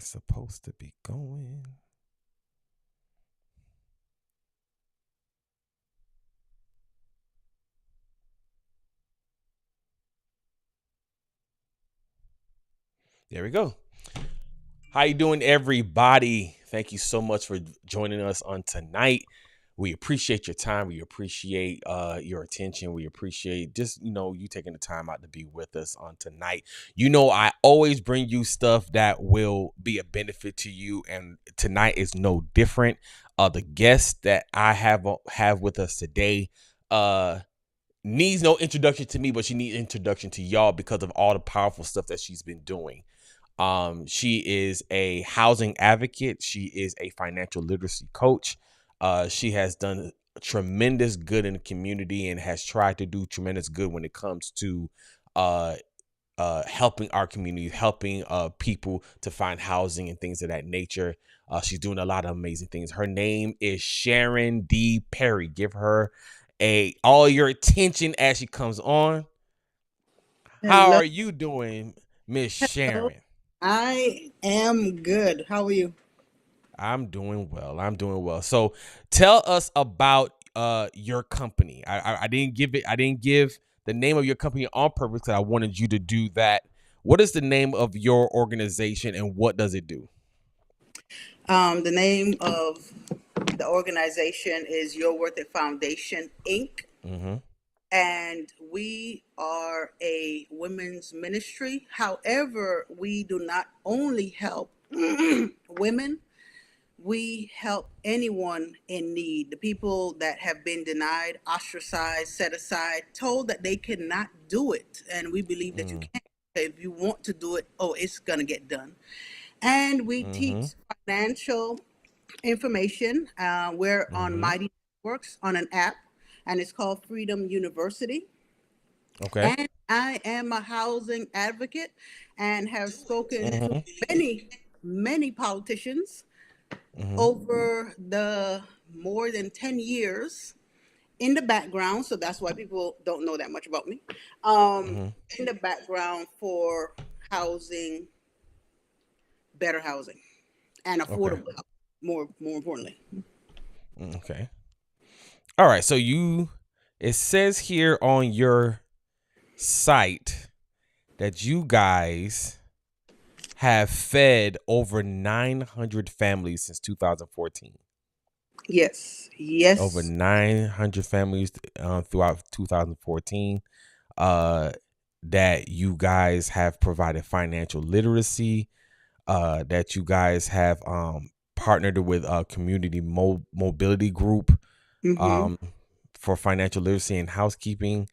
it's supposed to be going. There we go. How you doing, everybody? Thank you so much for joining us on tonight. We appreciate your time. We appreciate your attention. We appreciate just, you taking the time out to be with us on tonight. I always bring you stuff that will be a benefit to you, and tonight is no different. The guest that I have with us today needs no introduction to me, but she needs introduction to y'all because of all the powerful stuff that she's been doing. She is a housing advocate. She is a financial literacy coach. She has done tremendous good in the community and has tried to do tremendous good when it comes to helping our community, helping people to find housing and things of that nature. She's doing a lot of amazing things. Her name is Sharon D Parry. Give her all your attention as she comes on. How Hello. are you doing, Miss Hello. Sharon? I am good. How are you? I'm doing well. So tell us about your company. I didn't give the name of your company on purpose because I wanted you to do that. What is the name of your organization and what does it do? The name of the organization is Your Worth It Foundation, Inc. Mm-hmm. And we are a women's ministry. However, we do not only help women, we help anyone in need. The people that have been denied, ostracized, set aside, told that they cannot do it. And we believe that you can. If you want to do it, it's going to get done. And we Mm-hmm. teach financial information. We're on Mm-hmm. Mighty Networks on an app, and it's called Freedom University. Okay. And I am a housing advocate and have spoken to Mm-hmm. many, many politicians Mm-hmm. over the more than 10 years in the background. So that's why people don't know that much about me. Mm-hmm. In the background for housing, better housing, and Okay. affordable housing, more importantly. Okay. All right. So it says here on your site that you guys have fed over 900 families since 2014. Yes, Over yes. 900 families throughout 2014. That you guys have provided financial literacy. That you guys have partnered with a community mobility group Mm-hmm. um, for financial literacy and housekeeping.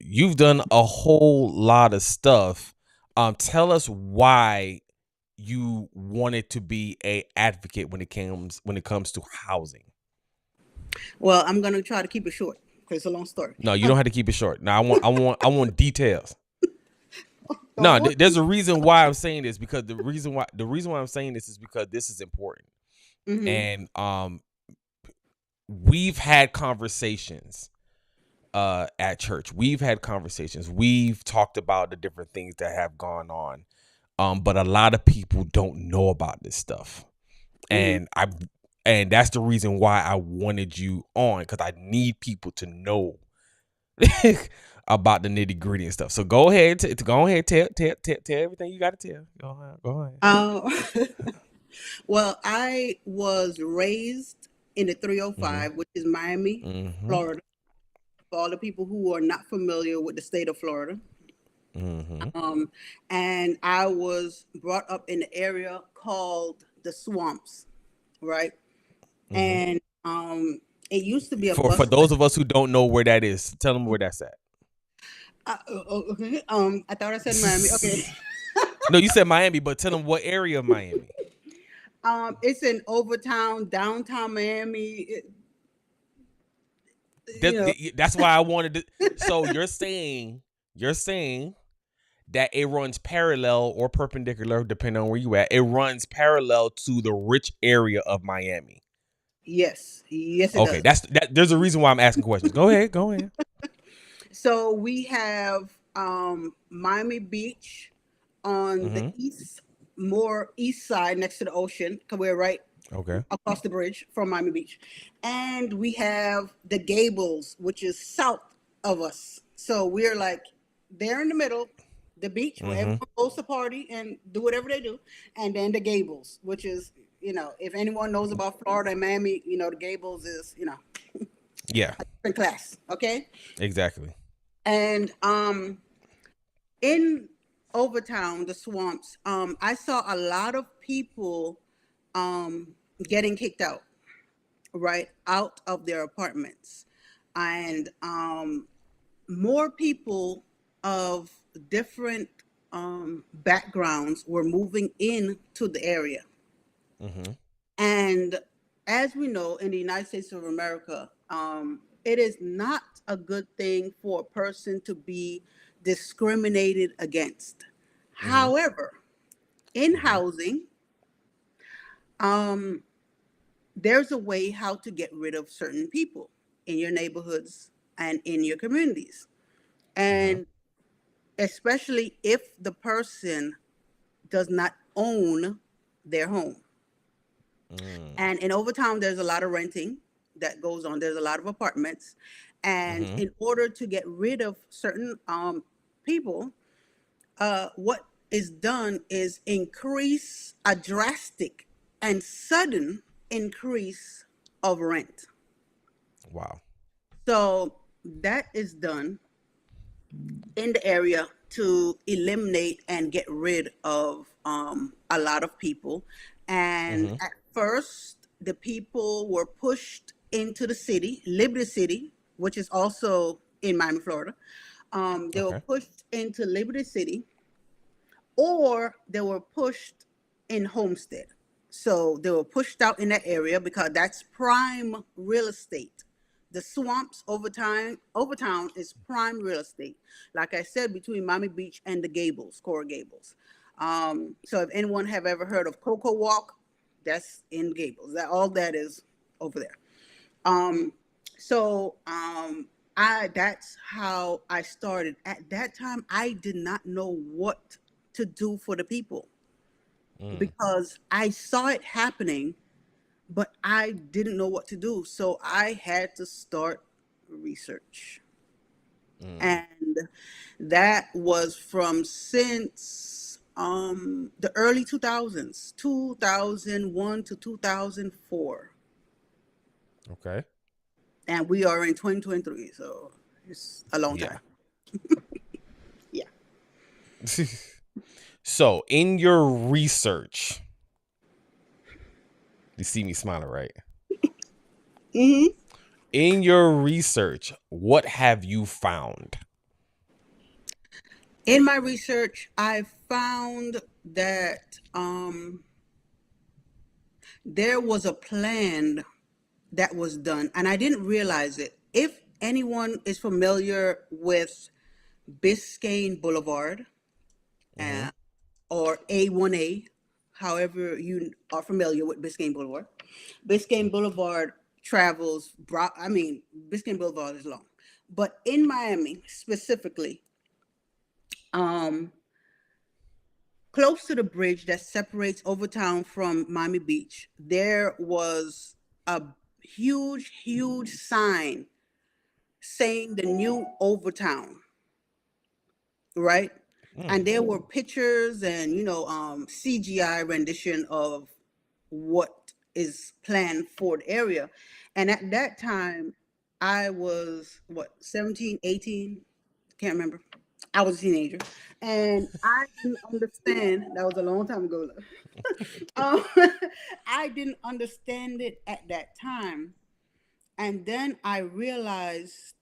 You've done a whole lot of stuff. Tell us why you wanted to be a advocate when it comes to housing. Well, I'm gonna try to keep it short because it's a long story. No, you don't have to keep it short. No, I want details. No, Oh, there's a reason why I'm saying this because the reason why I'm saying this is because this is important. mm-hmm. And we've had conversations at church. We've had conversations. We've talked about the different things that have gone on. But a lot of people don't know about this stuff. Mm-hmm. And that's the reason why I wanted you on, because I need people to know about the nitty-gritty and stuff. So go ahead, tell everything you got to tell. Go ahead. Well, I was raised in the Mm-hmm. 305, which is Miami, Mm-hmm. Florida. For all the people who are not familiar with the state of Florida, Mm-hmm. um, and I was brought up in the area called the Swamps, right? Mm-hmm. And it used to be a For bus. those of us who don't know where that is, tell them where that's at. Okay. I thought I said Miami. Okay. No, you said Miami, but tell them what area of Miami. It's in Overtown, downtown Miami. You know, That's why I wanted to. So you're saying that it runs parallel or perpendicular, depending on where you at. It runs parallel to the rich area of Miami. yes, yes, it Okay, does. that. There's a reason why I'm asking questions. Go ahead. Go ahead. So we have Miami Beach on the Mm-hmm. east, more east side next to the ocean because we're right Okay. across the bridge from Miami Beach. And we have the Gables, which is south of us. So we're like there in the middle, the beach where Mm-hmm. everyone goes to party and do whatever they do. And then the Gables, which is, if anyone knows about Florida and Miami, the Gables is, Yeah. different class. Okay. Exactly. And in Overtown, the swamps, I saw a lot of people getting kicked out, right, out of their apartments, and more people of different backgrounds were moving into the area. Mm-hmm. And as we know, in the United States of America, it is not a good thing for a person to be discriminated against. Mm-hmm. However, in Mm-hmm. housing, um, there's a way how to get rid of certain people in your neighborhoods and in your communities. Mm-hmm. And especially if the person does not own their home. Mm. And in Overtown, there's a lot of renting that goes on. There's a lot of apartments. And Mm-hmm. in order to get rid of certain people, what is done is increase a drastic and sudden increase of rent. Wow. So that is done in the area to eliminate and get rid of a lot of people. And Mm-hmm. at first, the people were pushed into the city, Liberty City, which is also in Miami, Florida. They were Okay. pushed into Liberty City, or they were pushed in Homestead. So they were pushed out in that area because that's prime real estate. The swamps Overtown is prime real estate. Like I said, between Miami Beach and the Gables, Coral Gables. So if anyone have ever heard of Coco Walk, that's in Gables. That all that is over there. Um, so I that's how I started. At that time, I did not know what to do for the people Mm. because I saw it happening, but I didn't know what to do. So I had to start research. Mm. And that was from since the early 2000s, 2001 to 2004. Okay. And we are in 2023, so it's a long Yeah. time. Yeah. So, in your research, you see me smiling, right? Hmm. In your research, what have you found? In my research, I found that there was a plan that was done, and I didn't realize it. If anyone is familiar with Biscayne Boulevard, Mm-hmm. uh, or A1A, however you are familiar with Biscayne Boulevard, Biscayne Boulevard travels, I mean, Biscayne Boulevard is long. But in Miami specifically, um, close to the bridge that separates Overtown from Miami Beach, there was a huge, huge sign saying the new Overtown, right? Mm. And there were pictures and CGI rendition of what is planned for the area. And at that time, I was what, 17, 18, can't remember. I was a teenager, and I didn't understand. That was a long time ago. um, I didn't understand it at that time, and then I realized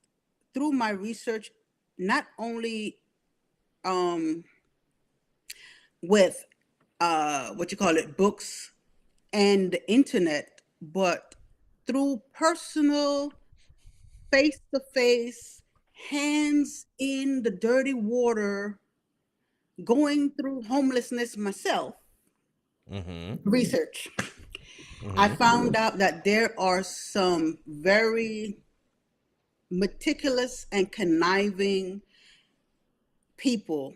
through my research, not only um, with what you call it, books and the internet, but through personal, face to face, hands in the dirty water, going through homelessness myself, Mm-hmm. research. I Mm-hmm. found out that there are some very meticulous and conniving people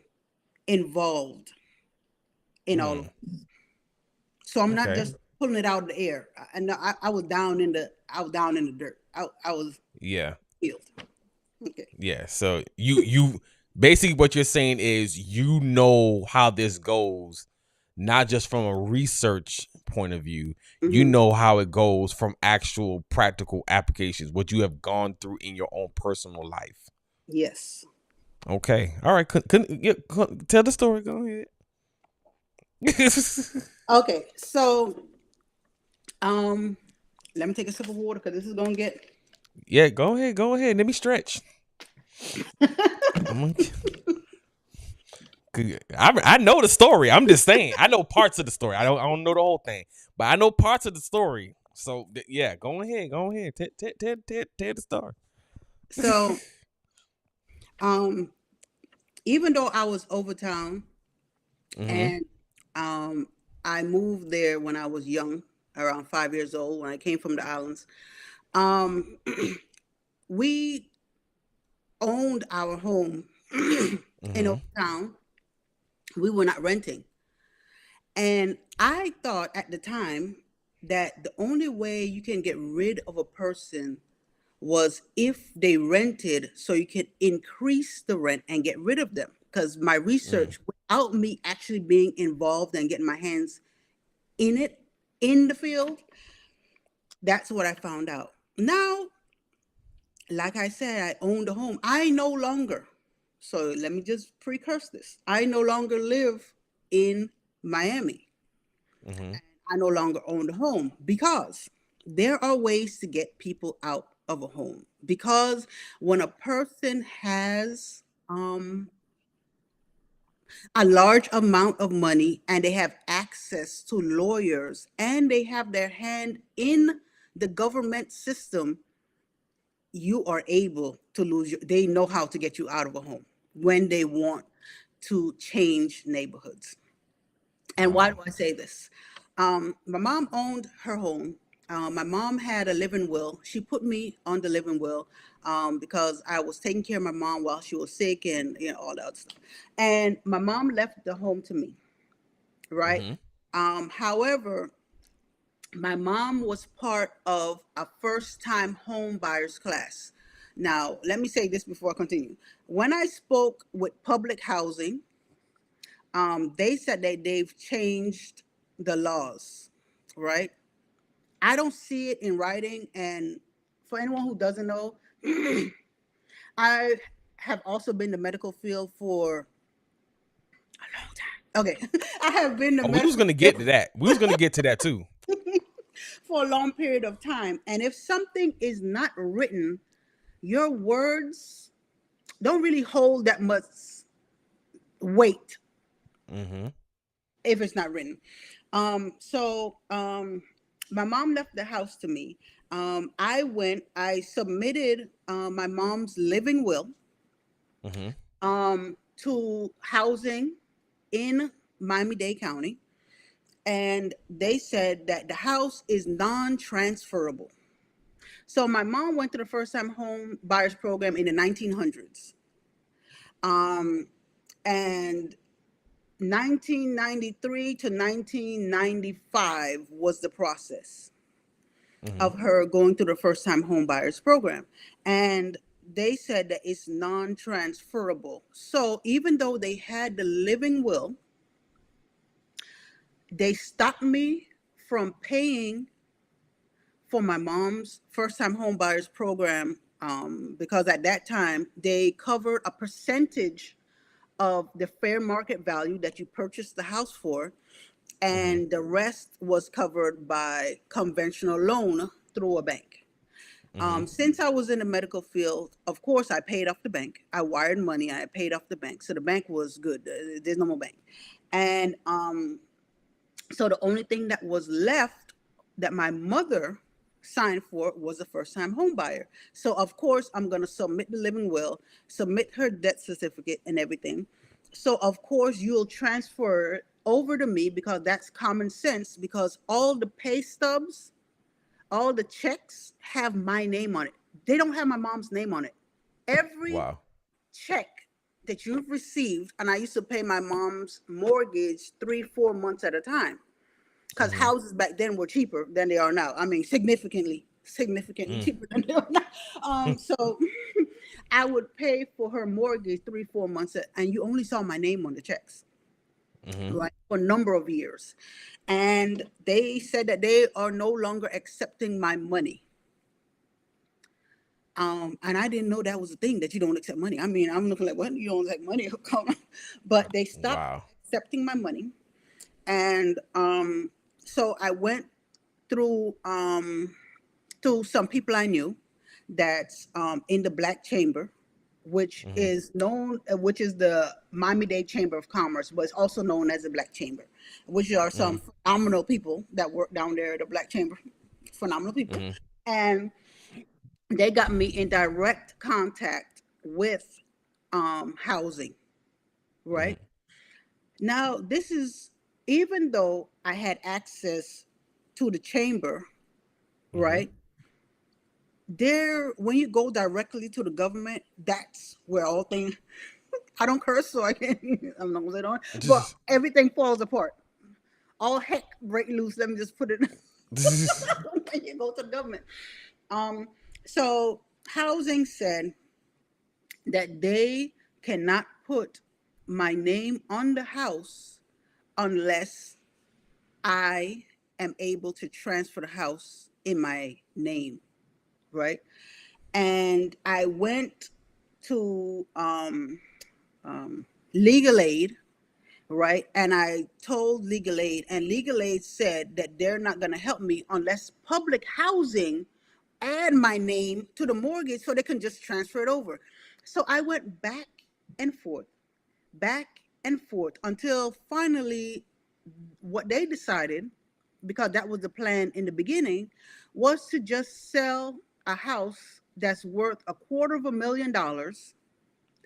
involved in all of Mm. them. So I'm not Okay. just pulling it out of the air. I was down in the dirt. I was Yeah. field. Okay. Yeah. So you basically what you're saying is you know how this goes, not just from a research point of view. You Hmm. know how it goes from actual practical applications, what you have gone through in your own personal life. Yes. Okay. All right. Yeah, tell the story. Go ahead. Okay. So let me take a sip of water because this is gonna get. Yeah. Go ahead. Go ahead. Let me stretch. I'm gonna, I know the story. I'm just saying. I know parts of the story. I don't know the whole thing, but I know parts of the story. So yeah, go ahead. Go ahead. Tell the story. So um, even though I was over town Mm-hmm. and I moved there when I was young, around 5 years old, when I came from the islands. Um, we owned our home in Mm-hmm. Old Town. We were not renting. And I thought at the time that the only way you can get rid of a person was if they rented, so you could increase the rent and get rid of them. Because my Mm. research, without me actually being involved and getting my hands in it, in the field, that's what I found out. Now, like I said, I owned a home. I no longer, so let me just precurse this. I no longer live in Miami. Mm-hmm. I no longer own a home because there are ways to get people out of a home. Because when a person has a large amount of money and they have access to lawyers and they have their hand in the government system, you are able to they know how to get you out of a home when they want to change neighborhoods. And why Wow. do I say this? My mom owned her home. My mom had a living will. She put me on the living will because I was taking care of my mom while she was sick and all that stuff. And my mom left the home to me, right? Mm-hmm. However, my mom was part of a first time home buyers class. Now, let me say this before I continue. When I spoke with public housing, they said that they've changed the laws, right? I don't see it in writing. And for anyone who doesn't know, I have also been in the medical field for a long time. Okay. I have been in the Oh, we was medical gonna get to field that. We was gonna get to that too. for a long period of time. And if something is not written, your words don't really hold that much weight Mm-hmm. if it's not written. So my mom left the house to me. I submitted my mom's living will Mm-hmm. to housing in Miami-Dade County, and they said that the house is non-transferable. So my mom went to the first time home buyers program in the 1900s. And 1993 to 1995 was the process Mm-hmm. of her going through the first time home buyers program. And they said that it's non transferable. So even though they had the living will, they stopped me from paying for my mom's first time home buyers program because at that time they covered a percentage of the fair market value that you purchased the house for, Mm-hmm. and the rest was covered by conventional loan through a bank. Mm-hmm. Since I was in the medical field, of course, I paid off the bank. I wired money. I paid off the bank, so the bank was good. There's no more bank, and so the only thing that was left that my mother signed for was a first time home buyer. So of course I'm going to submit the living will, submit her death certificate and everything. So of course you'll transfer it over to me because that's common sense, because all the pay stubs, all the checks have my name on it. They don't have my mom's name on it. Every Wow. check that you've received, and I used to pay my mom's mortgage 3, 4 months at a time, because Mm-hmm. houses back then were cheaper than they are now. I mean, significantly Mm. cheaper than they are now. So I would pay for her mortgage 3, 4 months, and you only saw my name on the checks, Mm-hmm. right, for a number of years. And they said that they are no longer accepting my money. And I didn't know that was a thing, that you don't accept money. I mean, I'm looking like, what? You don't accept money? But they stopped Wow. accepting my money. And so I went through to some people I knew that's in the Black Chamber, which Mm-hmm. is known, which is the Miami-Dade Chamber of Commerce, but it's also known as the Black Chamber, which are some Mm-hmm. phenomenal people that work down there at the Black Chamber. Phenomenal people. Mm-hmm. And they got me in direct contact with housing, right? Mm-hmm. Now, this is, even though I had access to the chamber, Mm-hmm. right? There, when you go directly to the government, that's where all things, I don't curse, so I can't, I'm not gonna say don't, but everything falls apart. All heck break loose. Let me just put it when you go to the government. Um, so housing said that they cannot put my name on the house unless I am able to transfer the house in my name, right? And I went to legal aid, right? And I told legal aid, and legal aid said that they're not going to help me unless public housing add my name to the mortgage so they can just transfer it over. So I went and forth, back and forth until finally what they decided, because that was the plan in the beginning, was to just sell a house that's worth $250,000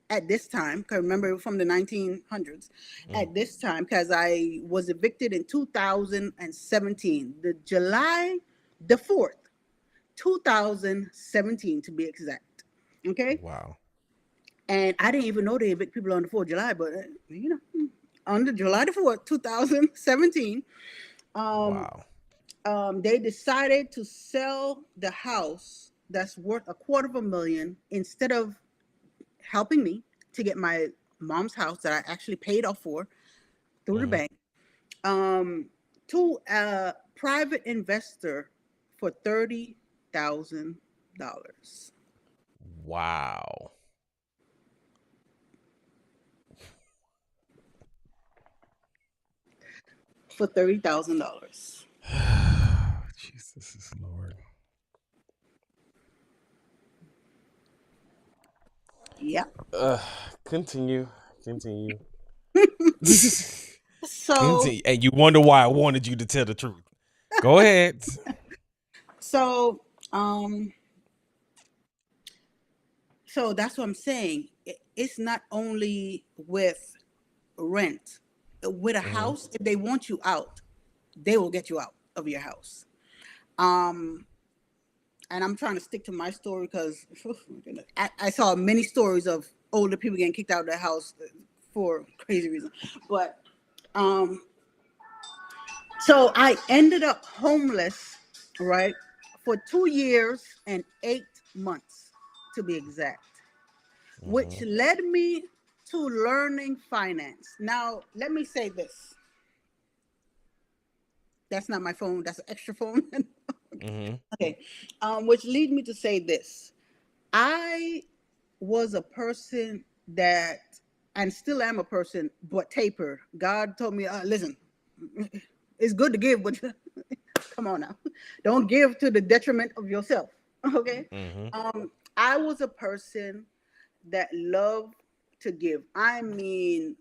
at this time. Because remember, from the 1900s, Mm. at this time, because I was evicted in 2017, the July the 4th, 2017 to be exact. Okay. Wow. And I didn't even know they evict people on the 4th of July, but on the July the 4th, 2017, um, Wow. they decided to sell the house that's worth $250,000 instead of helping me to get my mom's house that I actually paid off for through the Mm-hmm. bank, to a private investor for $30,000. Wow. For $30,000. Jesus is Lord. Yep. Uh, continue. Continue. So, Continue. And you wonder why I wanted you to tell the truth. Go ahead. so, um, so that's what I'm saying. It's not only with rent. With a Mm-hmm. house, if they want you out, they will get you out of your house. Um, and I'm trying to stick to my story because I saw many stories of older people getting kicked out of their house for crazy reasons. But um, so I ended up homeless, right, for 2 years and 8 months to be exact, which Mm-hmm. led me to learning finance. Now, let me say this. That's not my phone. That's an extra phone. Mm-hmm. Okay. Which lead me to say this. I was a person that, and still am a person, but taper. God told me, listen, it's good to give, but come on now. Don't give to the detriment of yourself. Okay. Mm-hmm. I was a person that loved to give. I mean,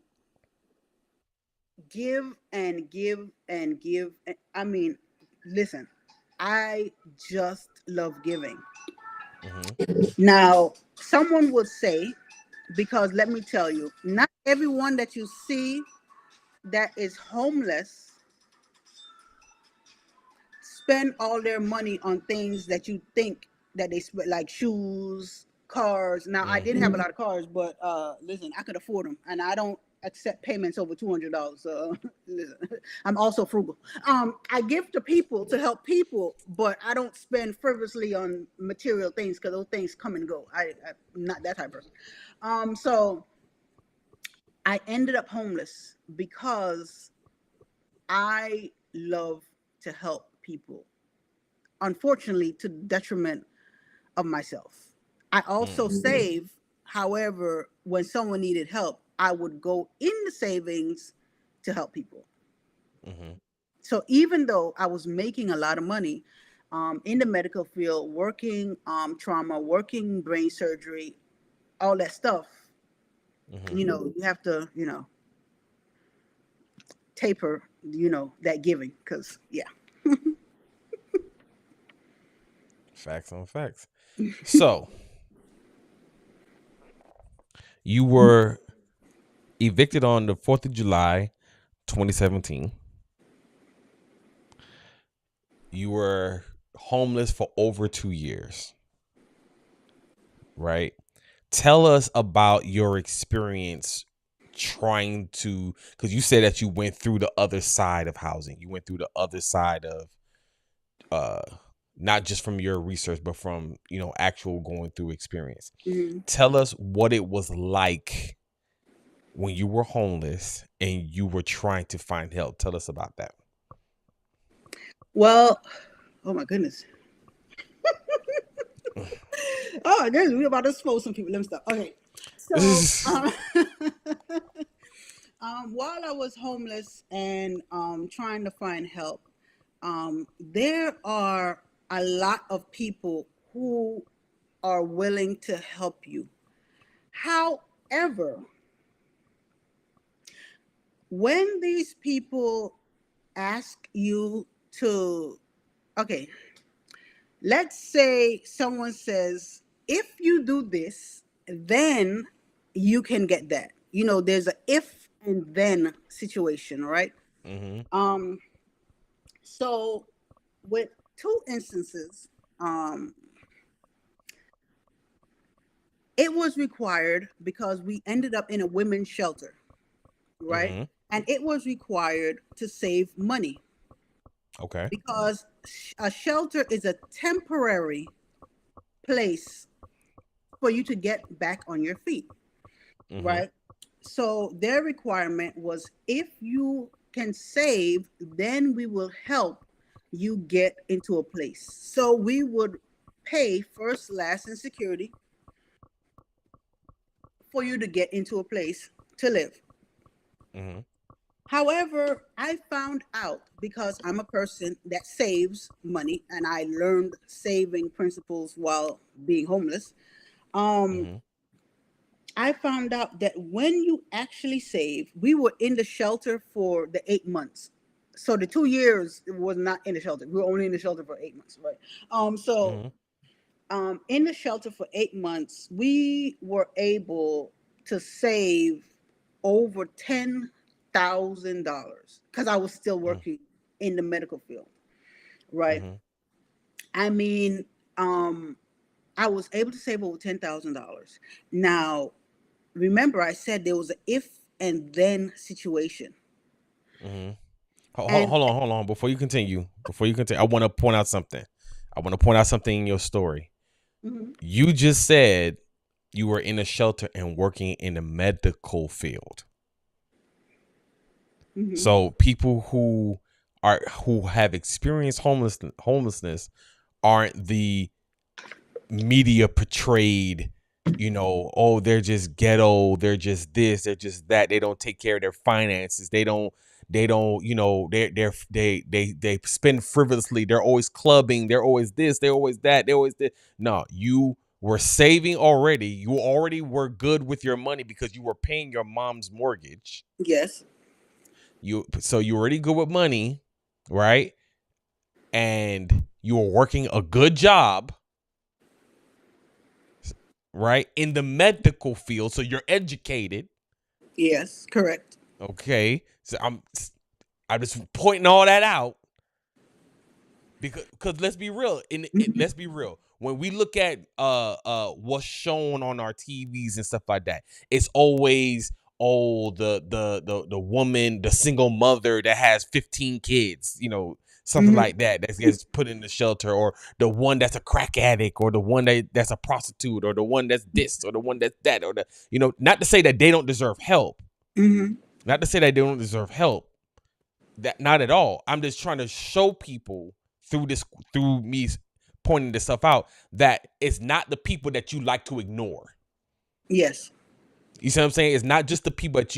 give and give and give. I mean, listen, I just love giving. Mm-hmm. Now, someone would say, because let me tell you, not everyone that you see that is homeless spend all their money on things that you think that they spend, like shoes, cars. Now I Mm. didn't have a lot of cars, but listen, I could afford them, and I don't accept payments over $200. So listen, I'm also frugal. I give to people to help people, but I don't spend frivolously on material things because those things come and go. I'm not that type of person. So I ended up homeless because I love to help people. Unfortunately, to the detriment of myself. I also Mm. save. However, when someone needed help, I would go in the savings to help people. Mhm. So even though I was making a lot of money in the medical field, working trauma, working brain surgery, all that stuff, Mhm. you have to, taper, that giving, because yeah. Facts on facts. So you were evicted on the 4th of July, 2017. You were homeless for over 2 years, right? Tell us about your experience trying to, because you said that you went through the other side of housing. You went through the other side of uh not just from your research, but from, actual going through experience. Mhm. Tell us what it was like when you were homeless and you were trying to find help. Tell us about that. Well, oh my goodness. Oh my goodness, we're about to expose some people. Let me stop. Okay. So, while I was homeless and trying to find help, there are a lot of people who are willing to help you. However, when these people ask you to, okay, let's say someone says, if you do this, then you can get that. There's a if and then situation, right? Mm-hmm. Um, so with two instances, um, it was required because we ended up in a women's shelter, right? Mm-hmm. And it was required to save money Okay. because a shelter is a temporary place for you to get back on your feet, Mm-hmm. right? So their requirement was, if you can save, then we will help you get into a place. So we would pay first, last, and security for you to get into a place to live. Mm-hmm. However, I found out, because I'm a person that saves money and I learned saving principles while being homeless. Um, Mm-hmm. I found out that when you actually save, we were in the shelter for the 8 months. So the 2 years was not in the shelter. We were only in the shelter for 8 months, right? So Mm-hmm. in the shelter for 8 months, we were able to save over $10,000 because I was still working in the medical field, right? Mm-hmm. I mean, um, I was able to save over $10,000. Now, remember, I said there was an if and then situation, Mm-hmm. and Hold on. Before you continue, I want to point out something. I want to point out something in your story. mhm, You just said you were in a shelter and working in the medical field. mhm, So people who have experienced homelessness aren't the media portrayed, oh, they're just ghetto, they're just this, they're just that, they don't take care of their finances, they don't, they spend frivolously, they're always clubbing, they're always this, they're always that, they're always this. No, you were saving already, you already were good with your money because you were paying your mom's mortgage. yes, So you were already good with money, right? And you were working a good job, right, in the medical field, so you're educated. yes, correct. Okay, so I'm just pointing all that out because let's be real. Mhm. Let's be real. when we look at what's shown on our TVs and stuff like that, it's always, oh, the woman, the single mother that has 15 kids, something Mm-hmm. like that gets put in the shelter, or the one that's a crack addict, or the one that's a prostitute, or the one that's this, or the one that's that, or not to say that they don't deserve help, Mm-hmm. not to say that they don't deserve help, that not at all. I'm just trying to show people through me pointing this stuff out, that it's not the people that you like to ignore. Yes. You see what I'm saying? It's not just the people that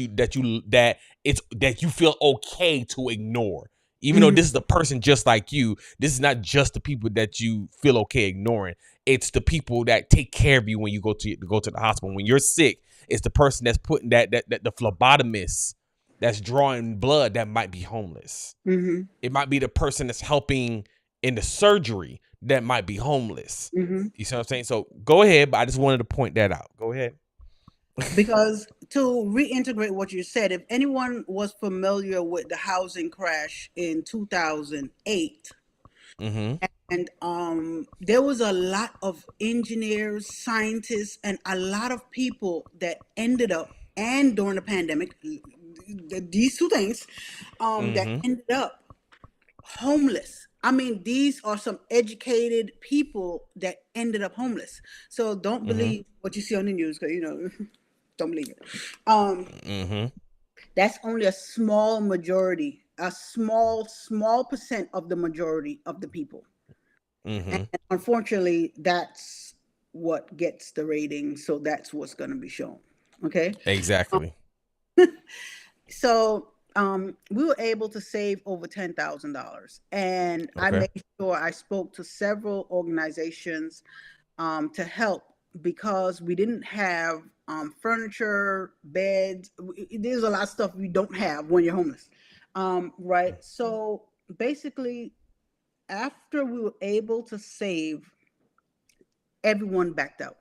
you feel okay to ignore. Even though Mm-hmm. this is the person just like you, this is not just the people that you feel okay ignoring. It's the people that take care of you when you go to the hospital. When you're sick, it's the person that's putting that the phlebotomist that's drawing blood that might be homeless. Mm-hmm. It might be the person that's helping in the surgery that might be homeless. Mm-hmm. You see what I'm saying? So go ahead, but I just wanted to point that out. Go ahead. Because to reintegrate what you said, if anyone was familiar with the housing crash in 2008, Mm-hmm. and there was a lot of engineers, scientists, and a lot of people that ended up, and during the pandemic, these two things, that Mm-hmm. ended up homeless. I mean, these are some educated people that ended up homeless. So don't Mm-hmm. believe what you see on the news, because don't believe it. Um, Mm-hmm. that's only a small majority, a small percent of the majority of the people. And Mm-hmm. unfortunately, that's what gets the rating. So that's what's going to be shown. Okay. Exactly. So we were able to save over $10,000. And I Okay. made sure I spoke to several organizations to help, because we didn't have furniture, beds. There's a lot of stuff you don't have when you're homeless. Right. So basically, after we were able to save, everyone backed out.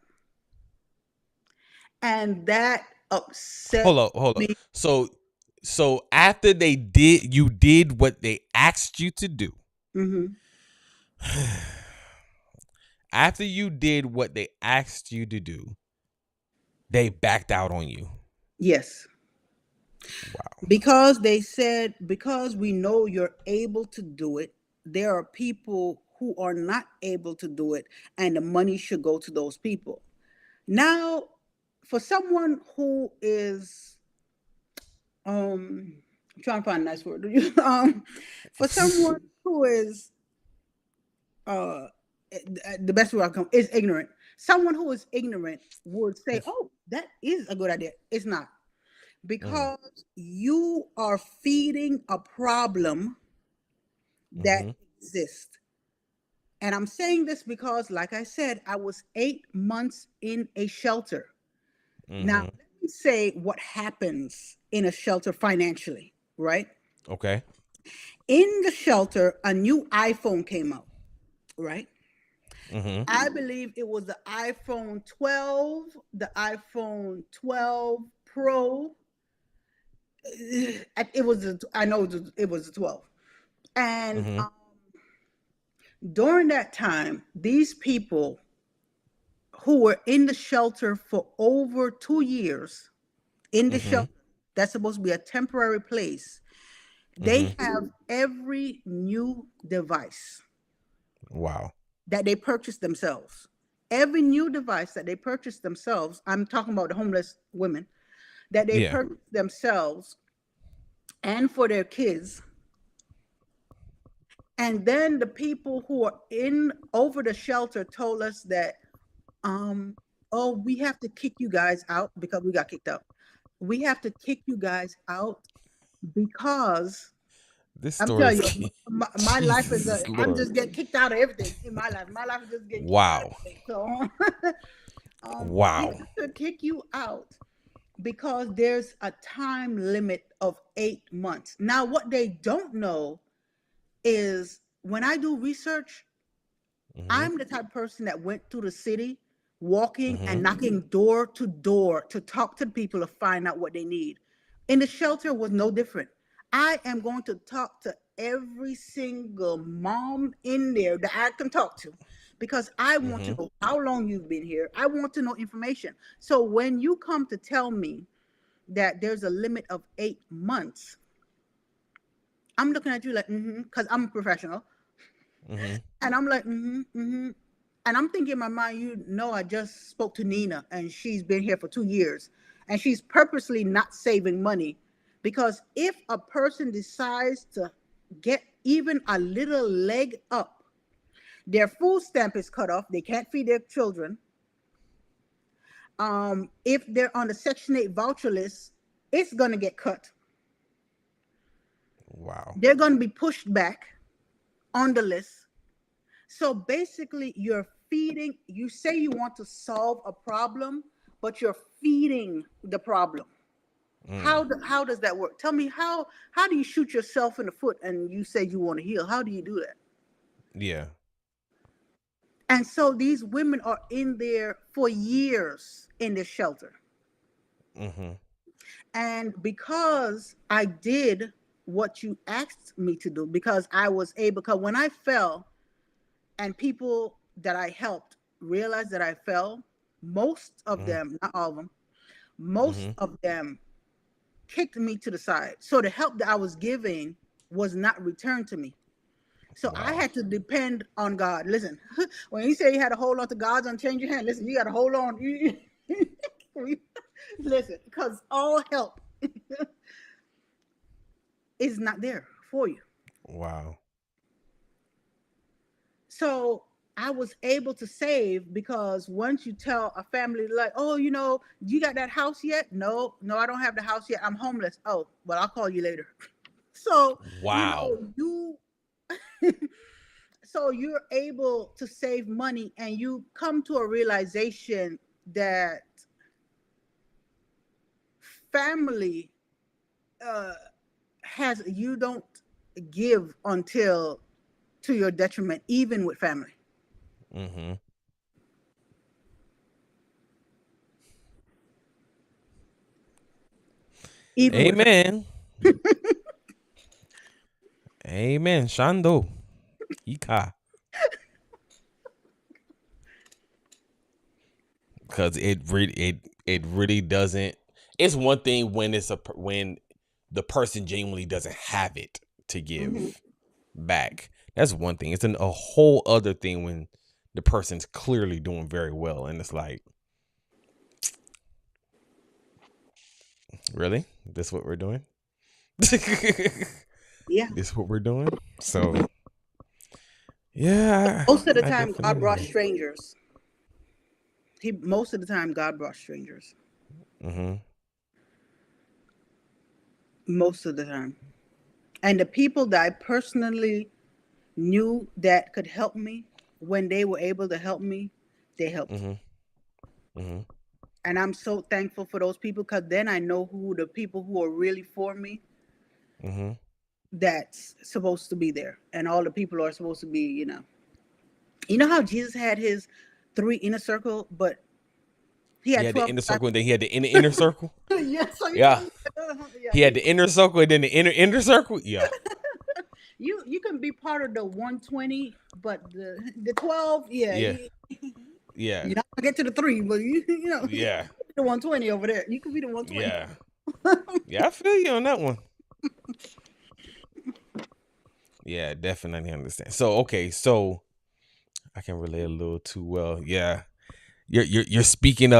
And that upset Hold up. me. So after you did what they asked you to do. Hmm. After you did what they asked you to do, they backed out on you. Yes. Wow. Because they said, because we know you're able to do it, there are people who are not able to do it, and the money should go to those people. Now, for someone who is, I'm trying to find a nice word to use. For someone who is, uh, the best word I come is ignorant. Someone who is ignorant would say, "Oh, that is a good idea." It's not, Mm-hmm. because you are feeding a problem that Mm-hmm. exists. And I'm saying this because, like I said, I was 8 months in a shelter. Now, Mm-hmm. let me say what happens in a shelter financially, right? Okay. In the shelter, a new iPhone came out, right? Mm-hmm. I believe it was the iPhone 12, the iPhone 12 Pro. It was, I know it was a 12. And Mm-hmm. during that time, these people who were in the shelter for over 2 years, in the Mm-hmm. shelter, that's supposed to be a temporary place, Mm-hmm. they have every new device Wow. that they purchased themselves. Every new device that they purchased themselves, I'm talking about the homeless women, that they Yeah. purchased themselves and for their kids. And then the people who are in over the shelter told us that, oh, we have to kick you guys out, because we got kicked out. We have to kick you guys out because This I'm story telling is you, my life is Jesus I'm Lord. just getting kicked out of everything in my life. My life is just getting kicked out of Wow. everything. So we Wow. have to kick you out because there's a time limit of 8 months. Now, what they don't know is, when I do research, Mm-hmm. I'm the type of person that went through the city, walking Mm-hmm. and knocking door to door to talk to people to find out what they need. In the shelter was no different. I am going to talk to every single mom in there that I can talk to, because I want to Mm-hmm. know how long you've been here. I want to know information. So when you come to tell me that there's a limit of 8 months, I'm looking at you like, because I'm a professional. Mm-hmm. And I'm like, And I'm thinking in my mind, I just spoke to Nina and she's been here for 2 years and she's purposely not saving money. Because if a person decides to get even a little leg up, their food stamp is cut off, they can't feed their children. If they're on the Section 8 voucher list, it's going to get cut. Wow. They're going to be pushed back on the list. So basically, you say you want to solve a problem, but you're feeding the problem. Mm. How does that work? Tell me how do you shoot yourself in the foot and you say you want to heal? How do you do that? Yeah. And so these women are in there for years in this shelter. Mm-hmm. And because I did what you asked me to do, because I was able, because when I fell and people that I helped realized that I fell, most of Mm-hmm. them, not all of them, most Mm-hmm. of them kicked me to the side. So the help that I was giving was not returned to me. So I Wow. had to depend on God. Listen, when you say you had to hold on to God's unchanging hand, listen, you got to hold on. Listen, because all help is not there for you. Wow. So I was able to save because once you tell a family, like, oh, you got that house yet? No, no, I don't have the house yet. I'm homeless. Oh, well, I'll call you later. So, Wow. you so you're able to save money and you come to a realization that family uh has you don't give until to your detriment, even with family. Mm-hmm. Even with family. Amen. Amen. Shando. Ika. Because it really doesn't. It's one thing when when the person genuinely doesn't have it to Mhm. give back. That's one thing. It's a whole other thing when the person's clearly doing very well, and it's like, really, this what we're doing? Yeah. This what we're doing? So yeah, Most of the I time, God definitely brought agree. strangers. Most of the time, God brought strangers. Mm-hmm. Most of the time. And the people that I personally knew that could help me, when they were able to help me, they helped. Mm-hmm. Mm-hmm. And I'm so thankful for those people because then I know who the people who are really for me Mm-hmm. that's supposed to be there. And all the people are supposed to be, You know how Jesus had his three inner circle, but he He had had the 12 inner circle, disciples. and then he had the inner circle. Yes, so Yeah, yeah, he had the inner circle, and then the inner circle. Yeah, you can be part of the 120, but the 12, yeah, yeah, yeah, you're not gonna get to the three, but yeah, the 120 over there. You can be the 120. yeah, yeah. I feel you on that one. Yeah, definitely understand. So okay, so I can relate a little too well. Yeah, you're speaking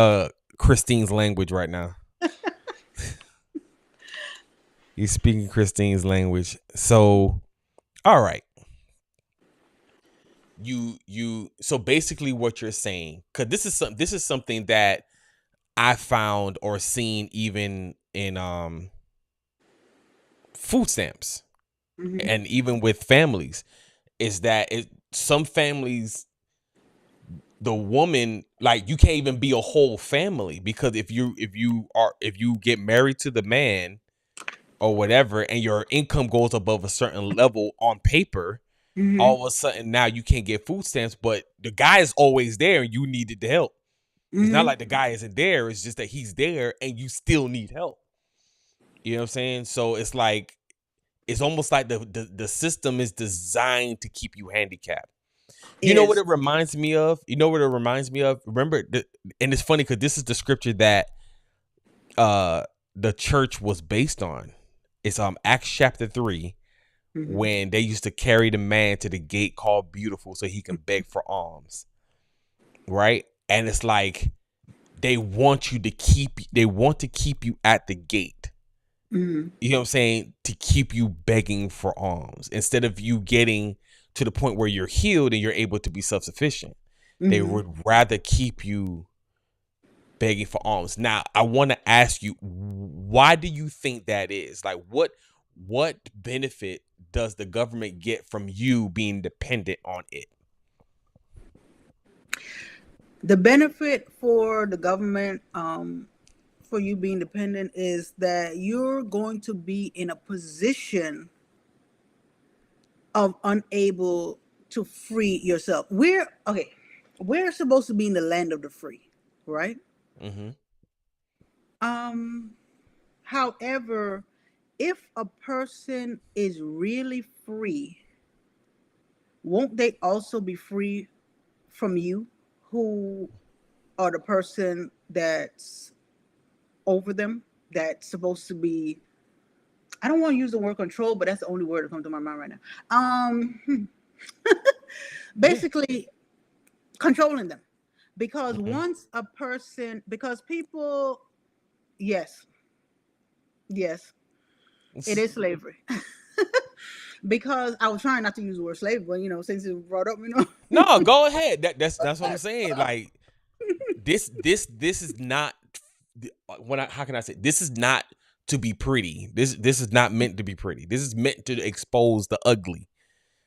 Christine's language right now. You're speaking Christine's language. So all right, so basically what you're saying, because this is something that I found or seen even in food stamps Hmm. and even with families, is that some families, the woman, like, you can't even be a whole family, because if you get married to the man or whatever, and your income goes above a certain level on paper, Hmm. all of a sudden now you can't get food stamps, but the guy is always there and you needed the help. It's not Hmm. like the guy isn't there, it's just that he's there and you still need help. You know what I'm saying? So it's like, it's almost like the system is designed to keep you handicapped. You know what is. it reminds me of? You know what it reminds me of? Remember, and it's funny because this is the scripture that uh the church was based on. It's Acts chapter 3, Hmm. when they used to carry the man to the gate called Beautiful so he can beg for alms, right? And it's like they want to keep you at the gate. Hmm. You know what I'm saying? To keep you begging for alms instead of you getting to the point where you're healed and you're able to be self-sufficient. They Hmm. would rather keep you begging for alms. Now, I want to ask you, why do you think that is? Like, what benefit does the government get from you being dependent on it? The benefit for the government, for you being dependent, is that you're going to be in a position of unable to free yourself. We're okay. We're supposed to be in the land of the free, right? Mm-hmm. Um, However, if a person is really free, won't they also be free from you, who are the person that's over them, that's supposed to be, I don't want to use the word control, but that's the only word that comes to my mind right now. Yeah. Basically controlling them. Because Mm-hmm. once a person, because people, yes, yes, it is slavery. Because I was trying not to use the word slave, but since it brought up, No, go ahead. That's what I'm saying. Like this is not how can I say, this is not to be pretty. This is not meant to be pretty. This is meant to expose the ugly.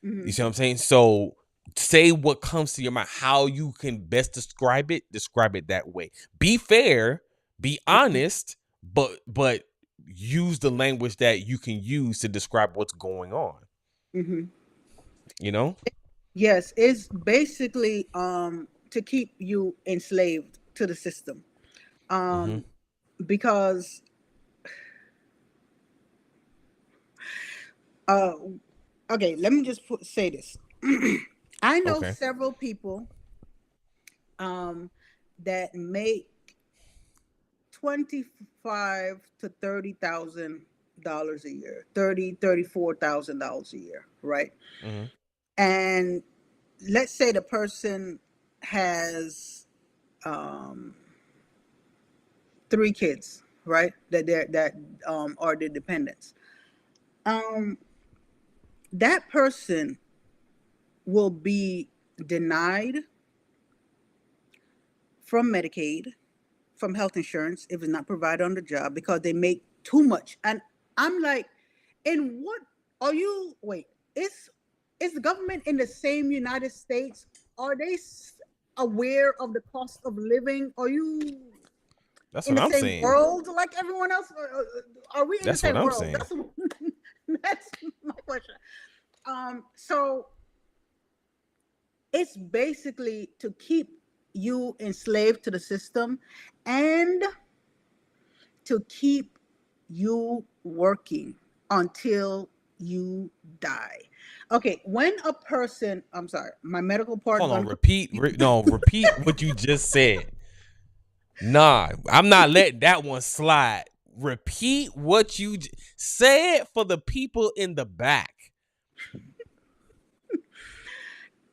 You Mhm, see what I'm saying? So say what comes to your mind, how you can best describe it that way. Be fair, be mhm, honest, but use the language that you can use to describe what's going on, mhm. you know? Yes, it's basically to keep you enslaved to the system. Mhm. Um because uh okay, let me just say this. I know Okay. several people um that make 25 to $30,000 a year, $34,000 a year, right? Mhm. And let's say the person has um 3 kids, right? That are the dependents. Um that person will be denied from Medicaid, from health insurance if it's not provided on the job because they make too much. And I'm like, in what are you? Wait, is the government in the same United States? Are they aware of the cost of living? Are you That's in what the I'm same saying. world like everyone else? Are we in the That's what same I'm world? saying. That's my question. So it's basically to keep you enslaved to the system and to keep you working until you die. Okay, when a person, I'm sorry, my medical part is Hold going on, to come. repeat what you just said. Nah, I'm not letting that one slide. Repeat what say it for the people in the back.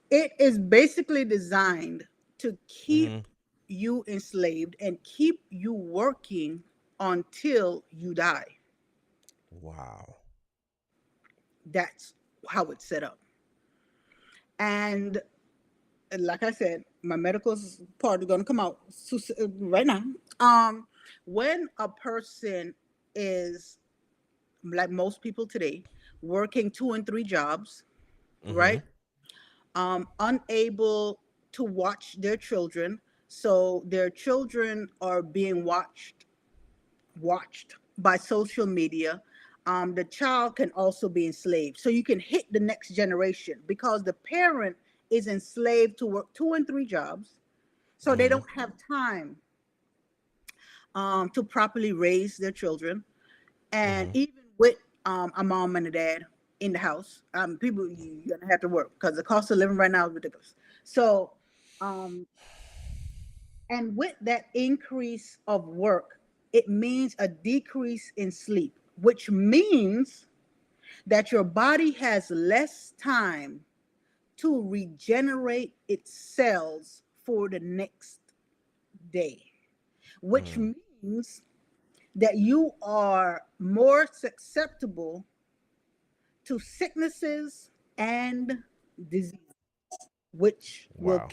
It is basically designed to Mhm. keep you enslaved and keep you working until you die. Wow. That's how it's set up. And like I said, my medical part is going to come out right now. Um, when a person is, like most people today, working 2 and 3 jobs, Mhm. right? Unable to watch their children, so their children are being watched by social media. The child can also be enslaved. So you can hit the next generation because the parent is enslaved to work 2 and 3 jobs, so they Mhm. don't have time to properly raise their children. And Mhm. even with a mom and a dad, in the house. People, you're gonna have to work because the cost of living right now is ridiculous. So, um, and with that increase of work, it means a decrease in sleep, which means that your body has less time to regenerate its cells for the next day, which Mm, means that you are more susceptible to sicknesses and disease, which will wow. kill.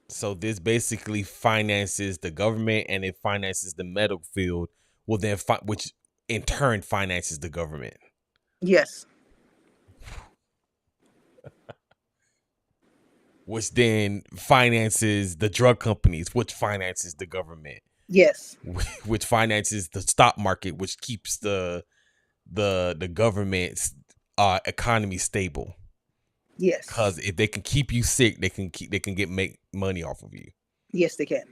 So this basically finances the government and it finances the medical field, well then which in turn finances the government, Yes, which then finances the drug companies, which finances the government, yes, which finances the stock market, which keeps the government's economy stable. yes, Because if they can keep you sick, they can get make money off of you. yes, they can.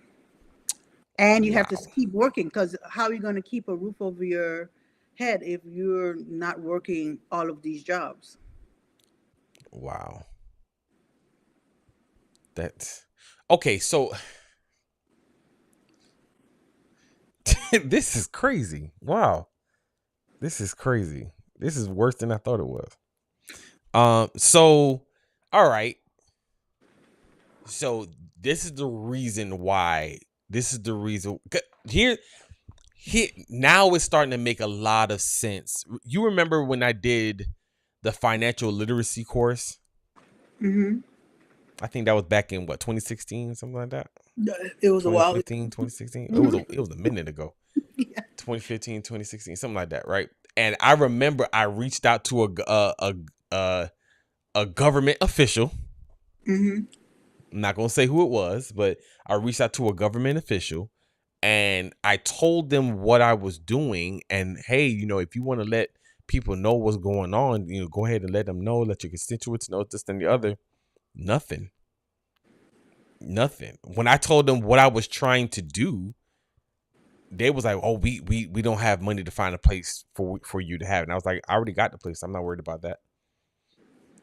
And you have to Wow, keep working because how are you going to keep a roof over your head if you're not working all of these jobs? wow. That's okay. So this is crazy. Wow, this is crazy. This is worse than I thought it was. So all right. So this is the reason why. This is the reason here. Here now it's starting to make a lot of sense. You remember when I did the financial literacy course? Mm-hmm. I think that was back in what 2016, something like that. It was a while. 2015, 2016. Mhm. It was a minute ago. Yeah. 2015, 2016, something like that, right? And I remember I reached out to a government official. Mm-hmm. I'm not gonna say who it was, but I reached out to a government official and I told them what I was doing. And hey, if you want to let people know what's going on, go ahead and let them know, let your constituents know this and the other. Nothing. Nothing. When I told them what I was trying to do, they was like, "Oh, we don't have money to find a place for you to have." And I was like, "I already got the place. I'm not worried about that."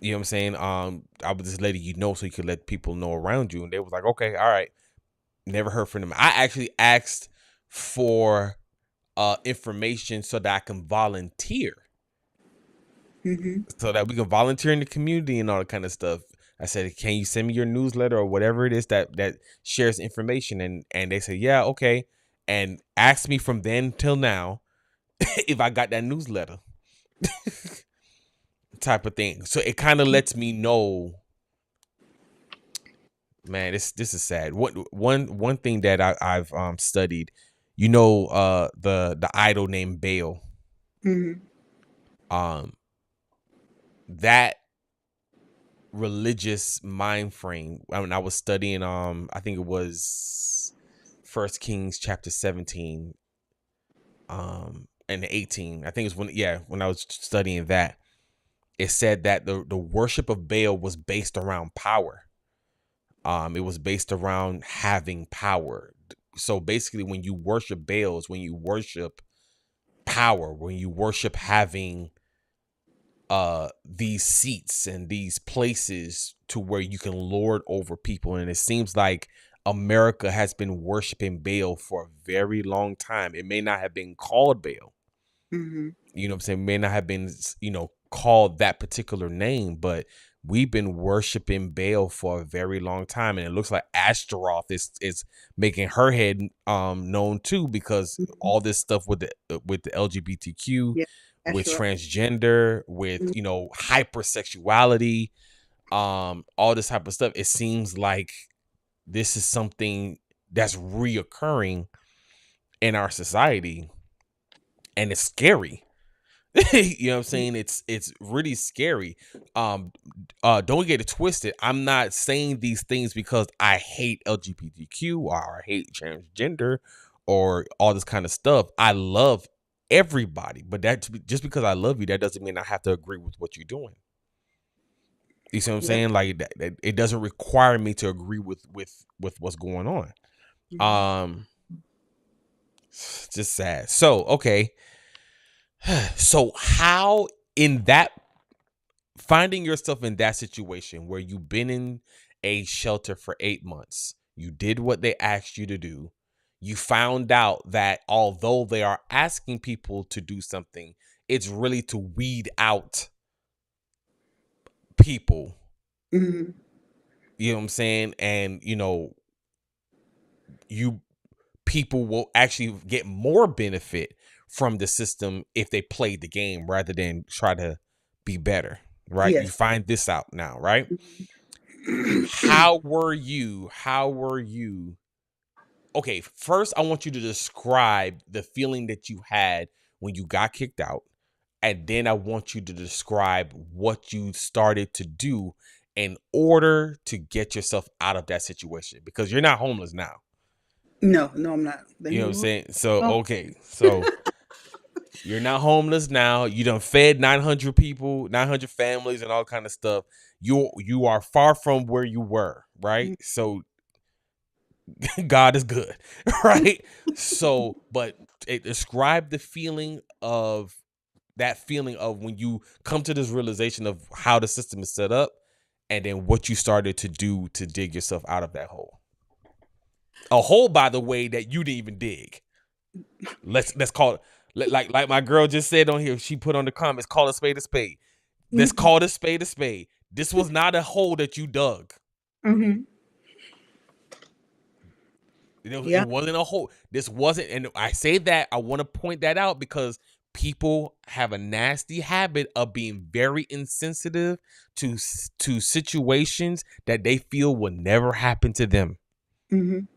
You know what I'm saying? I was just letting you know so you could let people know around you. And they was like, "Okay, all right." Never heard from them. I actually asked for information so that I can volunteer, Mm-hmm. so that we can volunteer in the community and all that kind of stuff. I said, "Can you send me your newsletter or whatever it is that shares information?" And they said, "Yeah, okay." And asked me from then till now if I got that newsletter type of thing. So it kind of lets me know, man, this is sad. One thing that I've studied, the idol named Baal. Mm-hmm. Um that religious mind frame. I mean, I was studying I think it was First Kings chapter 17 and 18. I think it's when I was studying that, it said that the worship of Baal was based around power. It was based around having power. So basically when you worship Baals, when you worship power, when you worship having these seats and these places to where you can lord over people. And it seems like America has been worshiping Baal for a very long time. It may not have been called Baal, Mm-hmm. you know what I'm saying, may not have been, called that particular name, but we've been worshiping Baal for a very long time. And it looks like Ashtaroth is making her head known too, because Mm-hmm. all this stuff with the LGBTQ, Yeah, with that's right. transgender, with hypersexuality, all this type of stuff, it seems like this is something that's reoccurring in our society, and it's scary. You know what I'm saying? It's really scary. Don't get it twisted. I'm not saying these things because I hate LGBTQ or I hate transgender or all this kind of stuff. I love everybody, but just because I love you, that doesn't mean I have to agree with what you're doing. You see what I'm Yep. saying? Like that it doesn't require me to agree with what's going on. Mm-hmm. Um, just sad. So okay. So how in that finding yourself in that situation where you've been in a shelter for 8 months, you did what they asked you to do. You found out that although they are asking people to do something, it's really to weed out people. Hmm. You know what I'm saying? And you people will actually get more benefit from the system if they play the game rather than try to be better, right? You Yes. find this out now, right? Mhm. How were you okay, first I want you to describe the feeling that you had when you got kicked out, and then I want you to describe what you started to do in order to get yourself out of that situation, because you're not homeless now. No, no, I'm not. You Thank know what I'm you. saying? So Oh. okay, so you're not homeless now. You done fed 900 people, 900 families, and all kind of stuff. You are far from where you were, right? So God is good, right? So, but describe the feeling of when you come to this realization of how the system is set up, and then what you started to do to dig yourself out of that hole. A hole, by the way, that you didn't even dig. Let's call it like my girl just said on here. She put on the comments, call a spade a spade. Let's Mhm. call it a spade a spade. This was not a hole that you dug. Mhm. It Yeah. wasn't a hole. This wasn't, and I say that I want to point that out because people have a nasty habit of being very insensitive to situations that they feel will never happen to them. Mhm.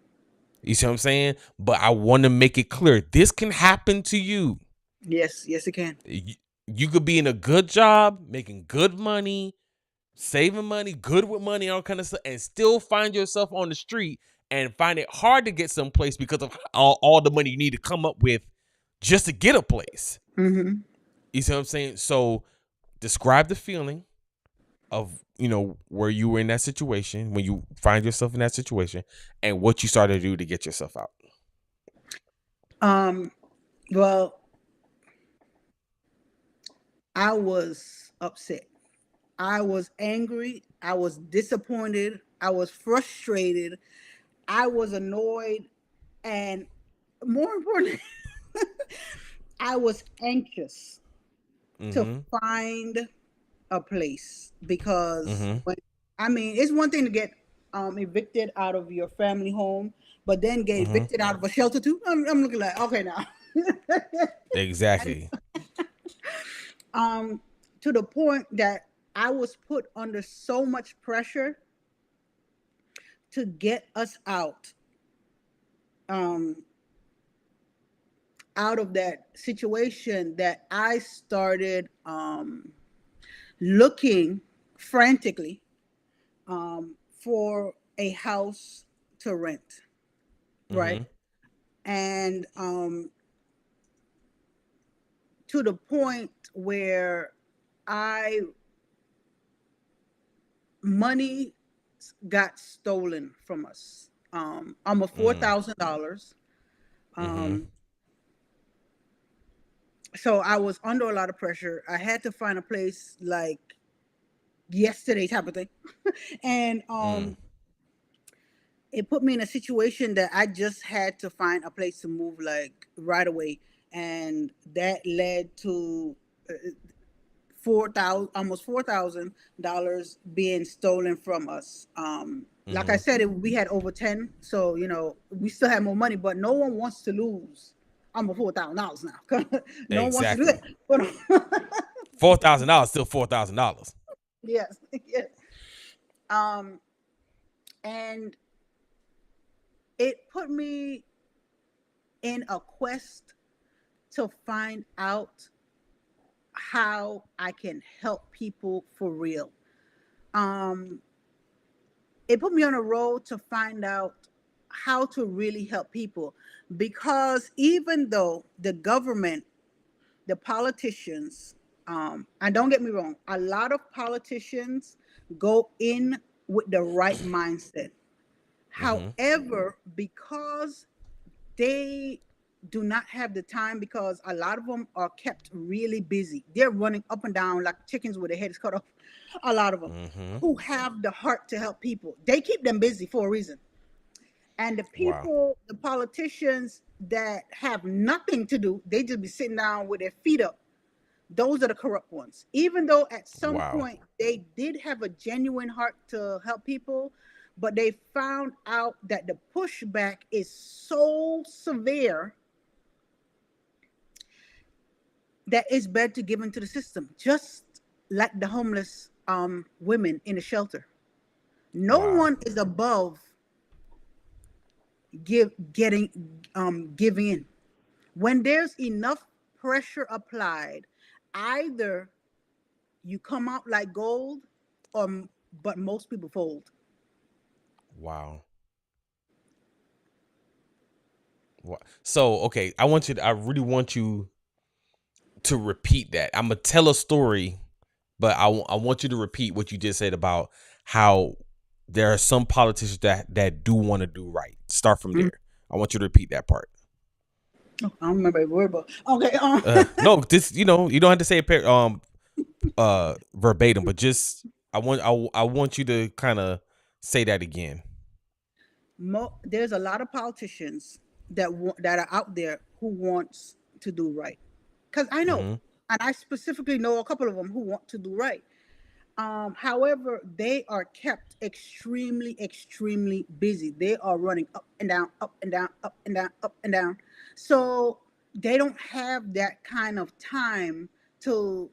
You see what I'm saying? But I want to make it clear this can happen to you. Yes. Yes, it can. You could be in a good job, making good money, saving money, good with money, all kind of stuff, and still find yourself on the street and find it hard to get someplace because of all the money you need to come up with just to get a place. Mhm. You see what I'm saying? So describe the feeling of where you were in that situation when you find yourself in that situation and what you started to do to get yourself out. Um. Well, I was upset. I was angry. I was disappointed. I was frustrated. I was annoyed, and more importantly, I was anxious to Mm-hmm. find a place because Mm-hmm. when I mean, it's one thing to get evicted out of your family home, but then get Mm-hmm. evicted out of a shelter too. I'm looking like, okay, now. Exactly. um, to the point that I was put under so much pressure to get us um, out of that situation that I started looking frantically for a house to rent, right? Mm-hmm. And to the point where I money got stolen from us. Almost Mm-hmm. $4,000. Mm-hmm. Um, so I was under a lot of pressure. I had to find a place like yesterday type of thing, and Mm. it put me in a situation that I just had to find a place to move like right away, and that led to 4,000, almost $4,000 being stolen from us. Like I Mm-hmm. said, we had over 10, so we still had more money, but no one wants to lose almost $4,000 now. No one wants to do Exactly. that. But $4,000 still $4,000. yes, yes. Um, and it put me in a quest to find out how I can help people for real. Um, it put me on a road to find out how to really help people, because even though the government, the politicians, and don't get me wrong, a lot of politicians go in with the right mindset. Mm-hmm. However, because they do not have the time because a lot of them are kept really busy. They're running up and down like chickens with their heads cut off. A lot of them Mm-hmm. who have the heart to help people. They keep them busy for a reason. And the Wow. people, the politicians that have nothing to do, they just be sitting down with their feet up. Those are the corrupt ones. Even though at some Wow. point they did have a genuine heart to help people, but they found out that the pushback is so severe that it's better to give into the system, just like the homeless women in the shelter. No Wow. one is above giving in. When there's enough pressure applied, either you come out like gold, or but most people fold. Wow. So, okay, I really want you to repeat that. I'm gonna tell a story, but I want you to repeat what you just said about how there are some politicians that do want to do right. Start from Mhm. there. I want you to repeat that part. Oh, I don't remember every word, but okay. No, this you know you don't have to say it verbatim, but just I want you to kind of say that again. There's a lot of politicians that are out there who wants to do right. Because I know, Mm-hmm. and I specifically know a couple of them who want to do right. However, they are kept extremely, extremely busy. They are running up and down, up and down, up and down, up and down. So they don't have that kind of time to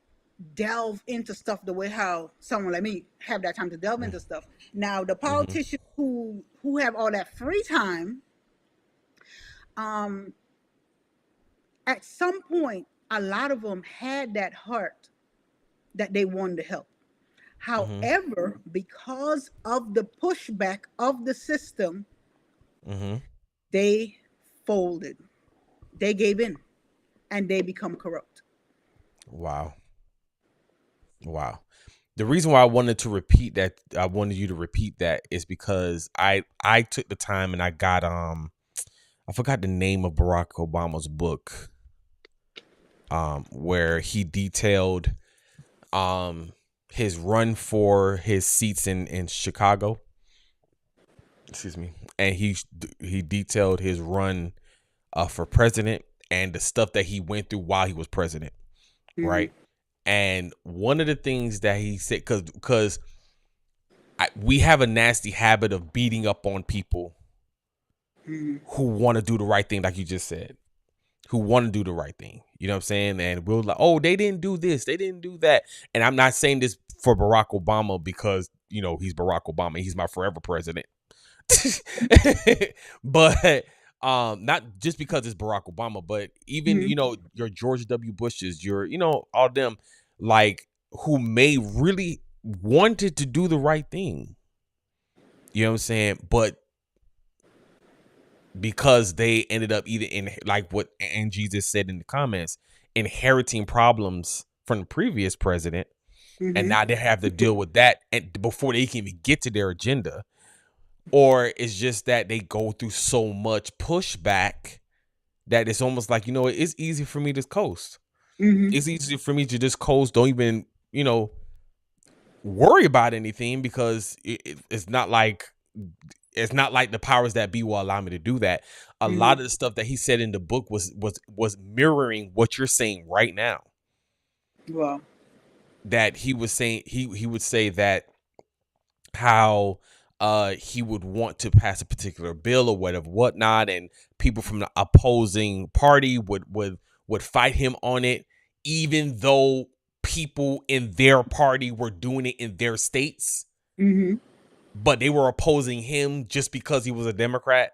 delve into stuff the way how someone like me have that time to delve into stuff. Now, the Mm-hmm. politicians who have all that free time, um, at some point, a lot of them had that heart that they wanted to help. Mm-hmm. However, because of the pushback of the system, Mm-hmm. they folded. They gave in and they become corrupt. Wow. Wow. The reason why I wanted you to repeat that is because I took the time and I got I forgot the name of Barack Obama's book where he detailed um his run for his seats in Chicago. Excuse me. And he detailed his run for president and the stuff that he went through while he was president, Mm-hmm. right? And one of the things that he said, because we have a nasty habit of beating up on people Mm-hmm. who want to do the right thing, like you just said, who want to do the right thing. You know what I'm saying? And we're like, oh, they didn't do this, they didn't do that. And I'm not saying this for Barack Obama because, you know, he's Barack Obama. He's my forever president. But not just because it's Barack Obama, but even, Mm-hmm. you know, your George W. Bushes, your, you know, all them, like, who may really wanted to do the right thing. You know what I'm saying? But because they ended up either in, like what Angie just said in the comments, inheriting problems from the previous president, and Mm-hmm. now they have to deal with that and before they can even get to their agenda, or it's just that they go through so much pushback that it's almost like, you know, it's easy for me to coast. Mm-hmm. It's easy for me to just coast, don't even, you know, worry about anything because it's not like the powers that be will allow me to do that. A Mm-hmm. lot of the stuff that he said in the book was mirroring what you're saying right now. Well. That he was saying, he would say that how he would want to pass a particular bill or whatever whatnot, and people from the opposing party would fight him on it, even though people in their party were doing it in their states, Mm-hmm. but they were opposing him just because he was a Democrat.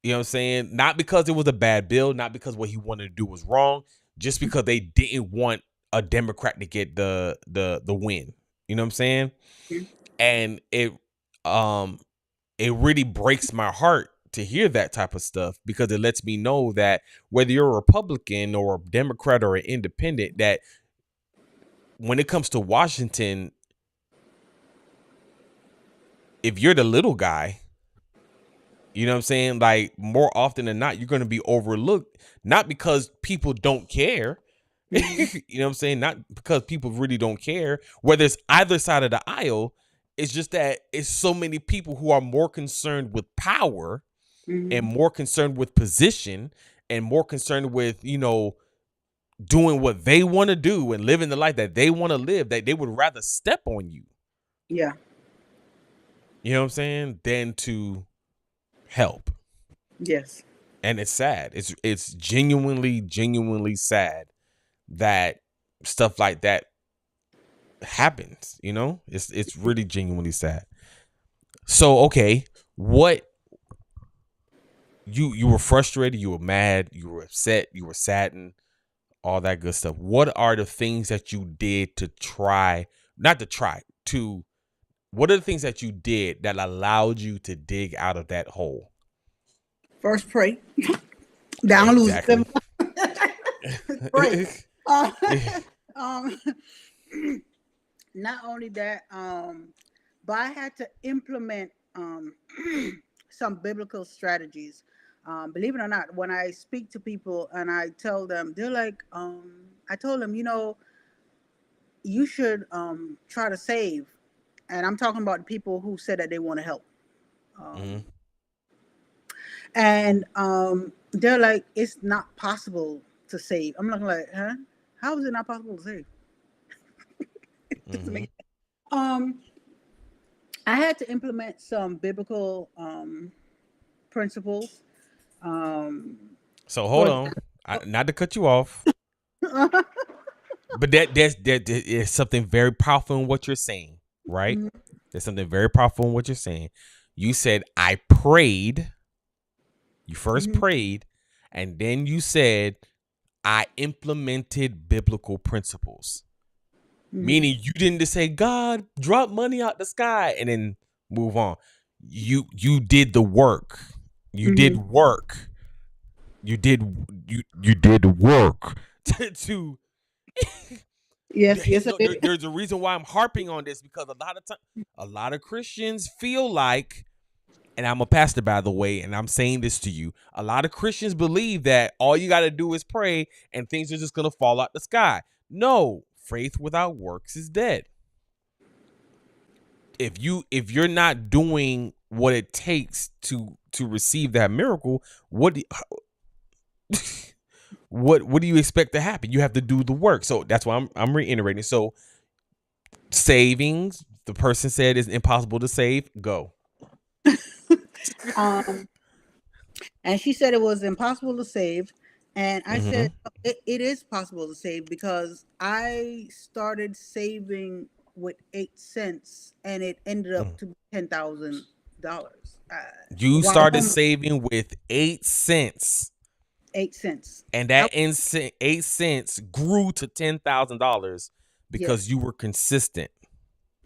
You know what I'm saying? Not because it was a bad bill, not because what he wanted to do was wrong, just because they didn't want a Democrat to get the win. You know what I'm saying? And um it really breaks my heart to hear that type of stuff, because it lets me know that whether you're a Republican or a Democrat or an independent, that when it comes to Washington, if you're the little guy, You know what I'm saying? Like more often than not, you're going to be overlooked, not because people don't care. Mm-hmm. You know what I'm saying? Not because people really don't care. Whether it's either side of the aisle, it's just that it's so many people who are more concerned with power and Mm-hmm. more concerned with position and more concerned with, doing what they want to do and living the life that they want to live, that they would rather step on you. Yeah. You know what I'm saying? Than to help. Yes. And it's sad. It's genuinely sad that stuff like that happens, It's really genuinely sad. So, okay, what you were frustrated, you were mad, you were upset, you were saddened, all that good stuff. What are the things that you did to try, not to try, to what are the things that you did that allowed you to dig out of that hole? First, pray. Down, lose Exactly. them. Pray. Uh, um, not only that, but I had to implement some biblical strategies. Believe it or not, when I speak to people and I tell them, they're like, I told them, you should try to save. And I'm talking about the people who said that they want to help. Mm-hmm. And they're like, it's not possible to save. I'm looking like, huh? How is it not possible to save? It doesn't Mm-hmm. make sense. Um, I had to implement some biblical principles. Um, So hold for on, not to cut you off, example, but that is something very powerful in what you're saying, right? There's something very powerful in what you're saying. You said I prayed. You first prayed, and then you said I implemented biblical principles. Meaning you didn't just say God drop money out the sky and then move on. You did the work. You did work. You did work to yes, yes, I did. there's a reason why I'm harping on this, because a lot of Christians feel like, and I'm a pastor by the way, and I'm saying this to you, a lot of Christians believe that all you got to do is pray and things are just going to fall out the sky. No, faith without works is dead. If you're not doing what it takes to receive that miracle, what do you expect to happen? You have to do the work. So that's why I'm reiterating. So savings, the person said is impossible to save. Go. Um, and she said it was impossible to save. And I said, Mm-hmm. it is possible to save because I started saving with 8 cents and it ended up to $10,000. You While started home, saving with 8 cents, 8 cents. and I, that 8 cents grew to $10,000 because yes, you were consistent.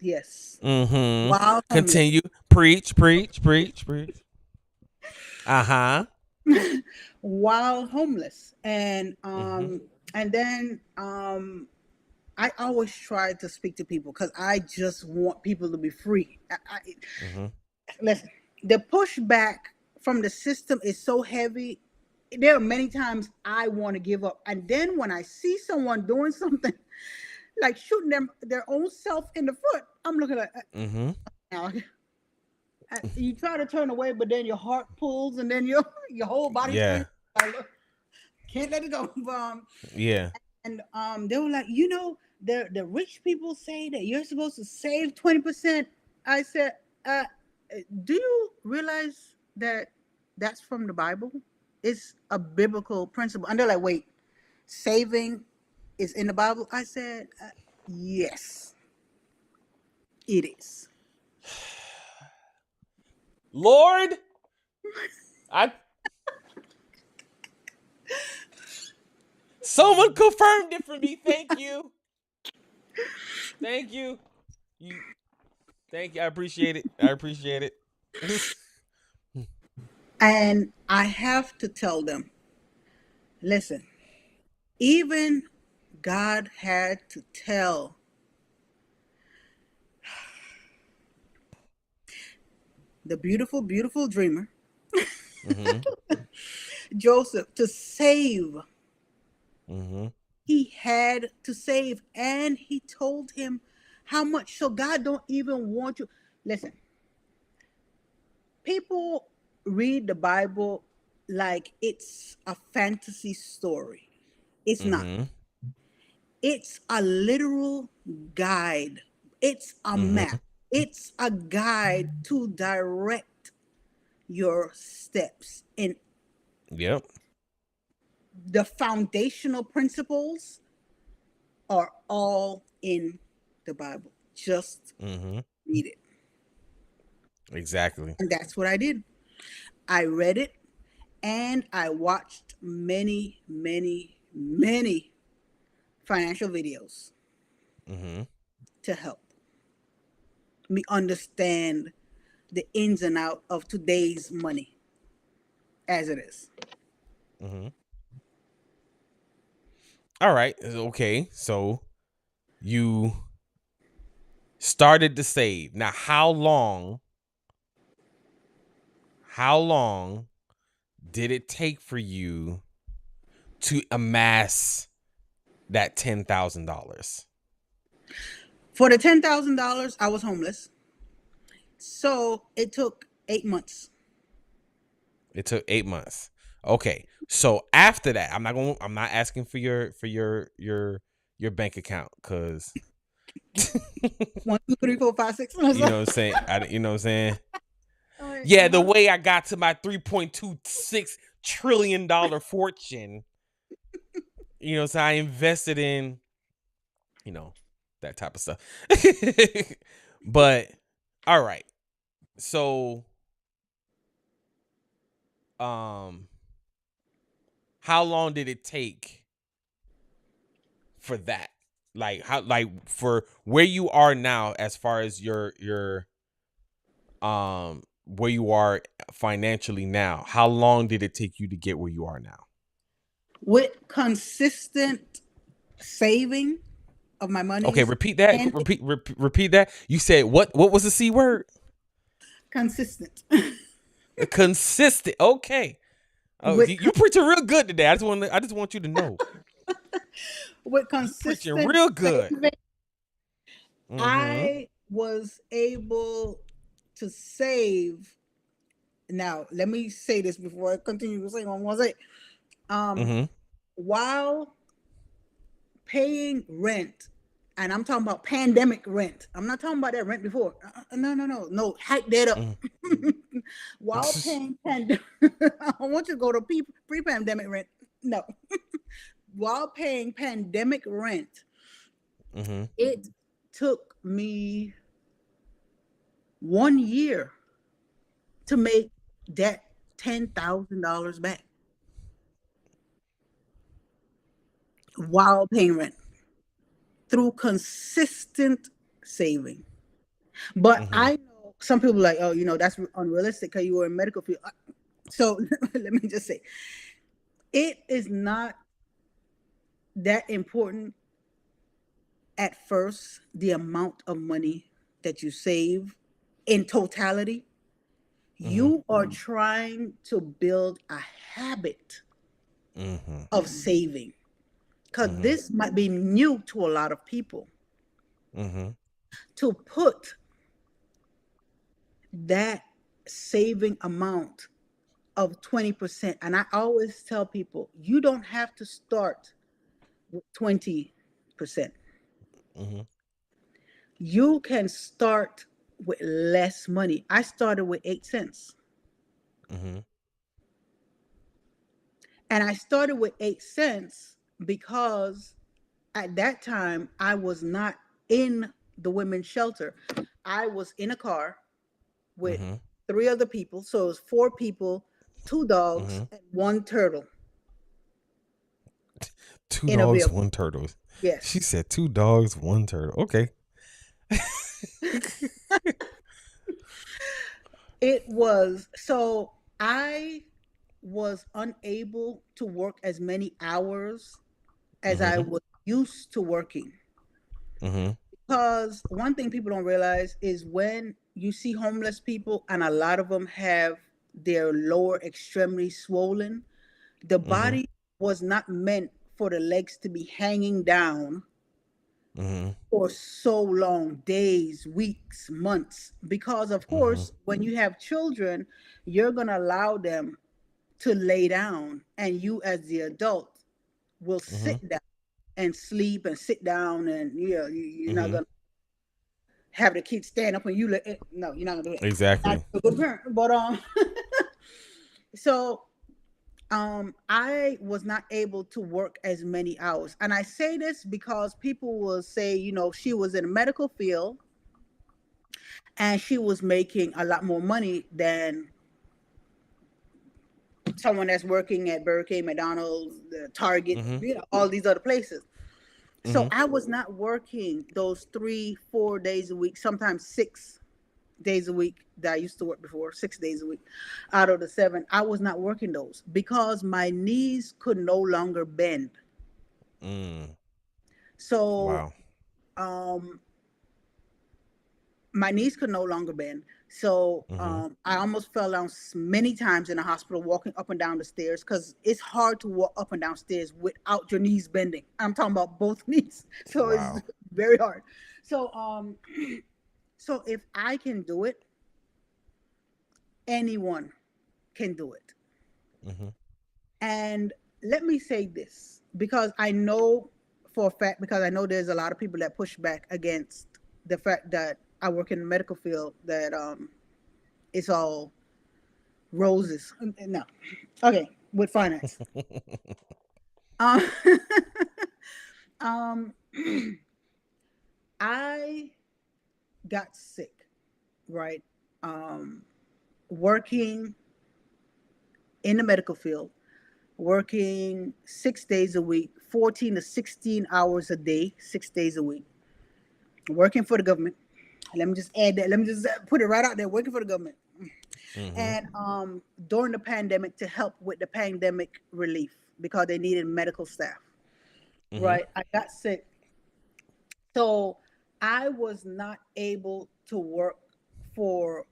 yes. Mm-hmm. While homeless. Continue. Preach, preach, preach, preach. Uh-huh. While homeless. Mm-hmm. And then I always try to speak to people because I just want people to be free. Mm-hmm. Listen, the pushback from the system is so heavy. There are many times I want to give up, and then when I see someone doing something like shooting them their own self in the foot, I'm looking at Mm-hmm. now. You try to turn away, but then your heart pulls, and then your whole body Yeah. turns. Can't let it go. Yeah. And they were like, the rich people say that you're supposed to save 20%. I said, do you realize that that's from the Bible? It's a biblical principle. And they're like, wait, saving is in the Bible? I said, yes, it is. Lord, I someone confirmed it for me. Thank you. Thank you. You thank you. I appreciate it. I appreciate it. And I have to tell them, listen, even God had to tell the beautiful, beautiful dreamer Mm-hmm. Joseph, to save. Mm-hmm. He had to save, and he told him how much. So God don't even want you. Listen, people read the Bible like it's a fantasy story. It's not. Mm-hmm. It's a literal guide. It's a Mm-hmm. map. It's a guide to direct your steps. And Yep. the foundational principles are all in the Bible. Just Mm-hmm. read it. Exactly. And that's what I did. I read it and I watched many, many, many financial videos Mm-hmm. to help me understand the ins and out of today's money as it is. Mm-hmm. All right. Okay. So you started to save. Now, how long did it take for you to amass that $10,000? For the $10,000, I was homeless. So it took 8 months. It took 8 months. Okay. So after that, I'm not asking for your bank account because One, two, three, four, five, six. you know what I'm saying. You know what I'm saying. Yeah, the Uh-huh. way I got to my $3.26 trillion fortune, so I invested in, you know, that type of stuff. But all right. So um how long did it take for that? Like for where you are now as far as your where you are financially now. How long did it take you to get where you are now? With consistent saving of my Okay, monies repeat that. and Repeat that. You said what was the C word? consistent Consistent. Okay. Oh, with you preaching real good today. I just want you to know. with You preaching consistent real good. saving, Mm-hmm. I was able to save. Now, let me say this before I continue to say what I want to say. Um, Mm-hmm. while paying rent, and I'm talking about pandemic rent. I'm not talking about that rent before. No, no, no, no. Hack that up. While paying pandemic, I want you to go to pre-pandemic rent. No, while paying pandemic rent, Mm-hmm. it took me 1 year to make that $10,000 back while paying rent through consistent saving. But Mm-hmm. I know some people like, oh, that's unrealistic because you were in medical field. So let me just say, it is not that important at first, the amount of money that you save in totality. Mm-hmm. You are trying to build a habit Mm-hmm. of saving because Mm-hmm. this might be new to a lot of people Mm-hmm. to put that saving amount of 20%. And I always tell people, you don't have to start with 20%. Mm-hmm. You can start with less money. I started with 8 cents. Mm-hmm. And I started with 8 cents because at that time I was not in the women's shelter. I was in a car with Mm-hmm. three other people. So it was four people, two dogs, Mm-hmm. and one turtle Two in a dogs, vehicle. one turtle. She Yes. said 2 dogs, one turtle. Okay. It was so I was unable to work as many hours as I Mm-hmm. was used to working. Mm-hmm. Because one thing people don't realize is when you see homeless people, and a lot of them have their lower extremity swollen. The Mm-hmm. body was not meant for the legs to be hanging down Mm-hmm. for so long, days, weeks, months. Because, of Mm-hmm. course, when you have children, you're going to allow them to lay down, and you, as the adult, will Mm-hmm. sit down and sleep and sit down, and you're not Mm-hmm. going to have the kids stand up and you let it. No, you're not going to do it. Not Exactly. a good parent. But, so I was not able to work as many hours. And I say this because people will say, she was in the medical field and she was making a lot more money than someone that's working at Burger King, McDonald's, the Target, Mm-hmm. all these other places. So Mm-hmm. I was not working those 3, 4 days a week, sometimes 6 days a week that I used to work before, 6 days a week out of the 7. I was not working those because my knees could no longer bend. Mm. So Wow. um, my knees could no longer bend. So Mm-hmm. I almost fell down many times in the hospital walking up and down the stairs because it's hard to walk up and down stairs without your knees bending. I'm talking about both knees. So it's Wow. very hard. So so if I can do it, anyone can do it. Mm-hmm. And let me say this because I know for a fact, because I know there's a lot of people that push back against the fact that I work in the medical field, that it's all roses. No. Okay, with finance. Um, um, I got sick, right? Um, Working in the medical field, working 6 days a week, 14 to 16 hours a day, 6 days a week, working for the government. Let me just add that. Let me just put it right out there, working for the government. Mm-hmm. And during the pandemic to help with the pandemic relief because they needed medical staff. Mm-hmm. Right. I got sick. So I was not able to work for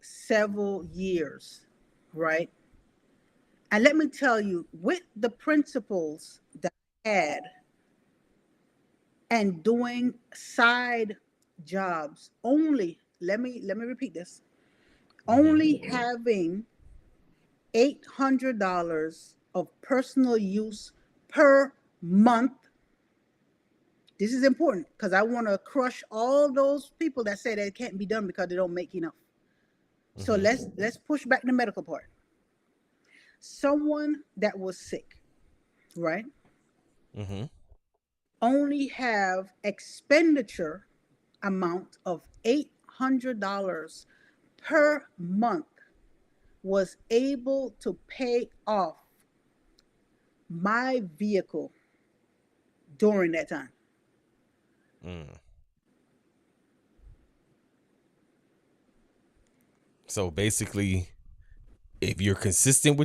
several years. Right. And let me tell you, with the principles that I had and doing side jobs only, let me repeat this, Mm-hmm. only having $800 of personal use per month. This is important because I want to crush all those people that say that it can't be done because they don't make enough. So Mm-hmm. let's push back the medical part. Someone that was sick, right, Mm-hmm. only have expenditure amount of $800 per month was able to pay off my vehicle during that time. Mm. So basically, if you're consistent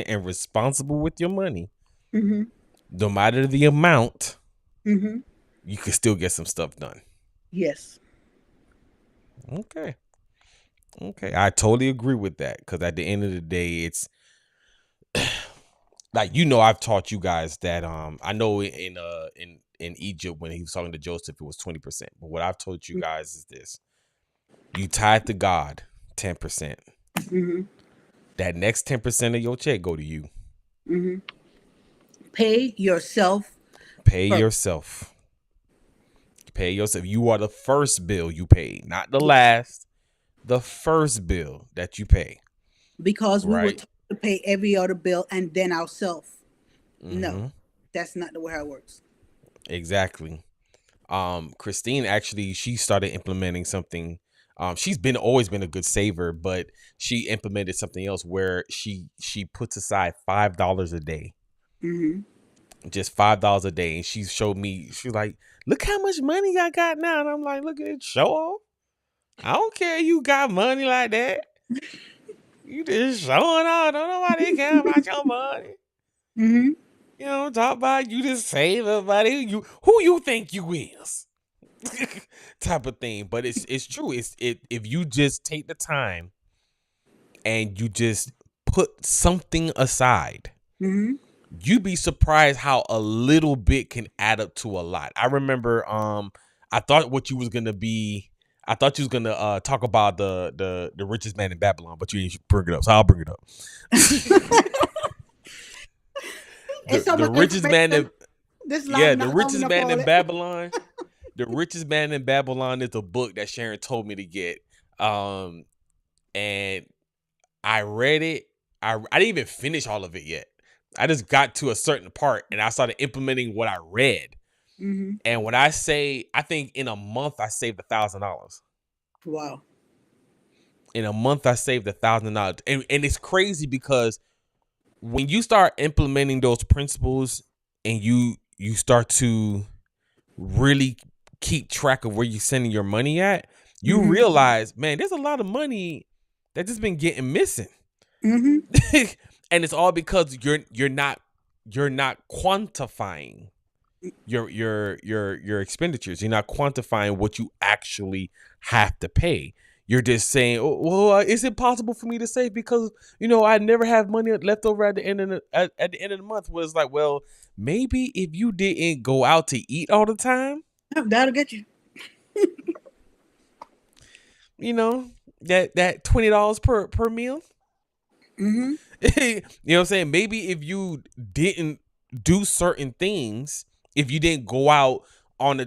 and responsible with your money, Mm-hmm. no matter the amount, Mm-hmm. you can still get some stuff done. Yes. Okay. Okay. I totally agree with that because at the end of the day, it's like I've taught you guys that I know in Egypt when he was talking to Joseph it was 20%. But what I've told you guys is this. You tithe to God 10%. Mm-hmm. That next 10% of your check go to you. Mm-hmm. Pay yourself Pay first. yourself. Pay yourself. You are the first bill you pay, not the Yes. last. The first bill that you pay, Because we were right? told to pay every other bill and then ourselves. No, Mm-hmm. that's not the way it works. Exactly. Christine actually she started implementing something. She's been always been a good saver, but she implemented something else where she puts aside $5 a day, Mm-hmm. just $5 a day, and she showed me. She's like, "Look how much money I got now," and I'm like, "Look at it, show off. I don't care you got money like that. You just showing off. Don't nobody care about your money. Mm-hmm. You know, talk about you just save everybody. Who you think you is." Type of thing. But it's true. If you just take the time and you just put something aside, Mm-hmm. you'd be surprised how a little bit can add up to a lot. I remember I thought what you was gonna be I thought you was gonna talk about the richest man in Babylon, but you didn't bring it up, so I'll bring it up. It's so The much richest man information. in This life yeah, the not long richest enough for man all in it. Babylon. The richest man in Babylon is a book that Sharon told me to get. Um and I read it. I didn't even finish all of it yet. I just got to a certain part and I started implementing what I read. Mm-hmm. And when I say, I think in a month I saved $1,000. Wow. In a month I saved $1,000, and it's crazy because when you start implementing those principles and you start to really keep track of where you're sending your money at, you Mm-hmm. realize, man, there's a lot of money that just been getting missing. Mm-hmm. And it's all because you're not quantifying your expenditures. You're not quantifying what you actually have to pay. You're just saying, oh, well, is it possible for me to save because I never have money left over at the end of at the end of the month? Was like, well, maybe if you didn't go out to eat all the time, That'll get you. you know that $20 per meal. Mm-hmm. You know what I'm saying? Maybe if you didn't do certain things, if you didn't go out on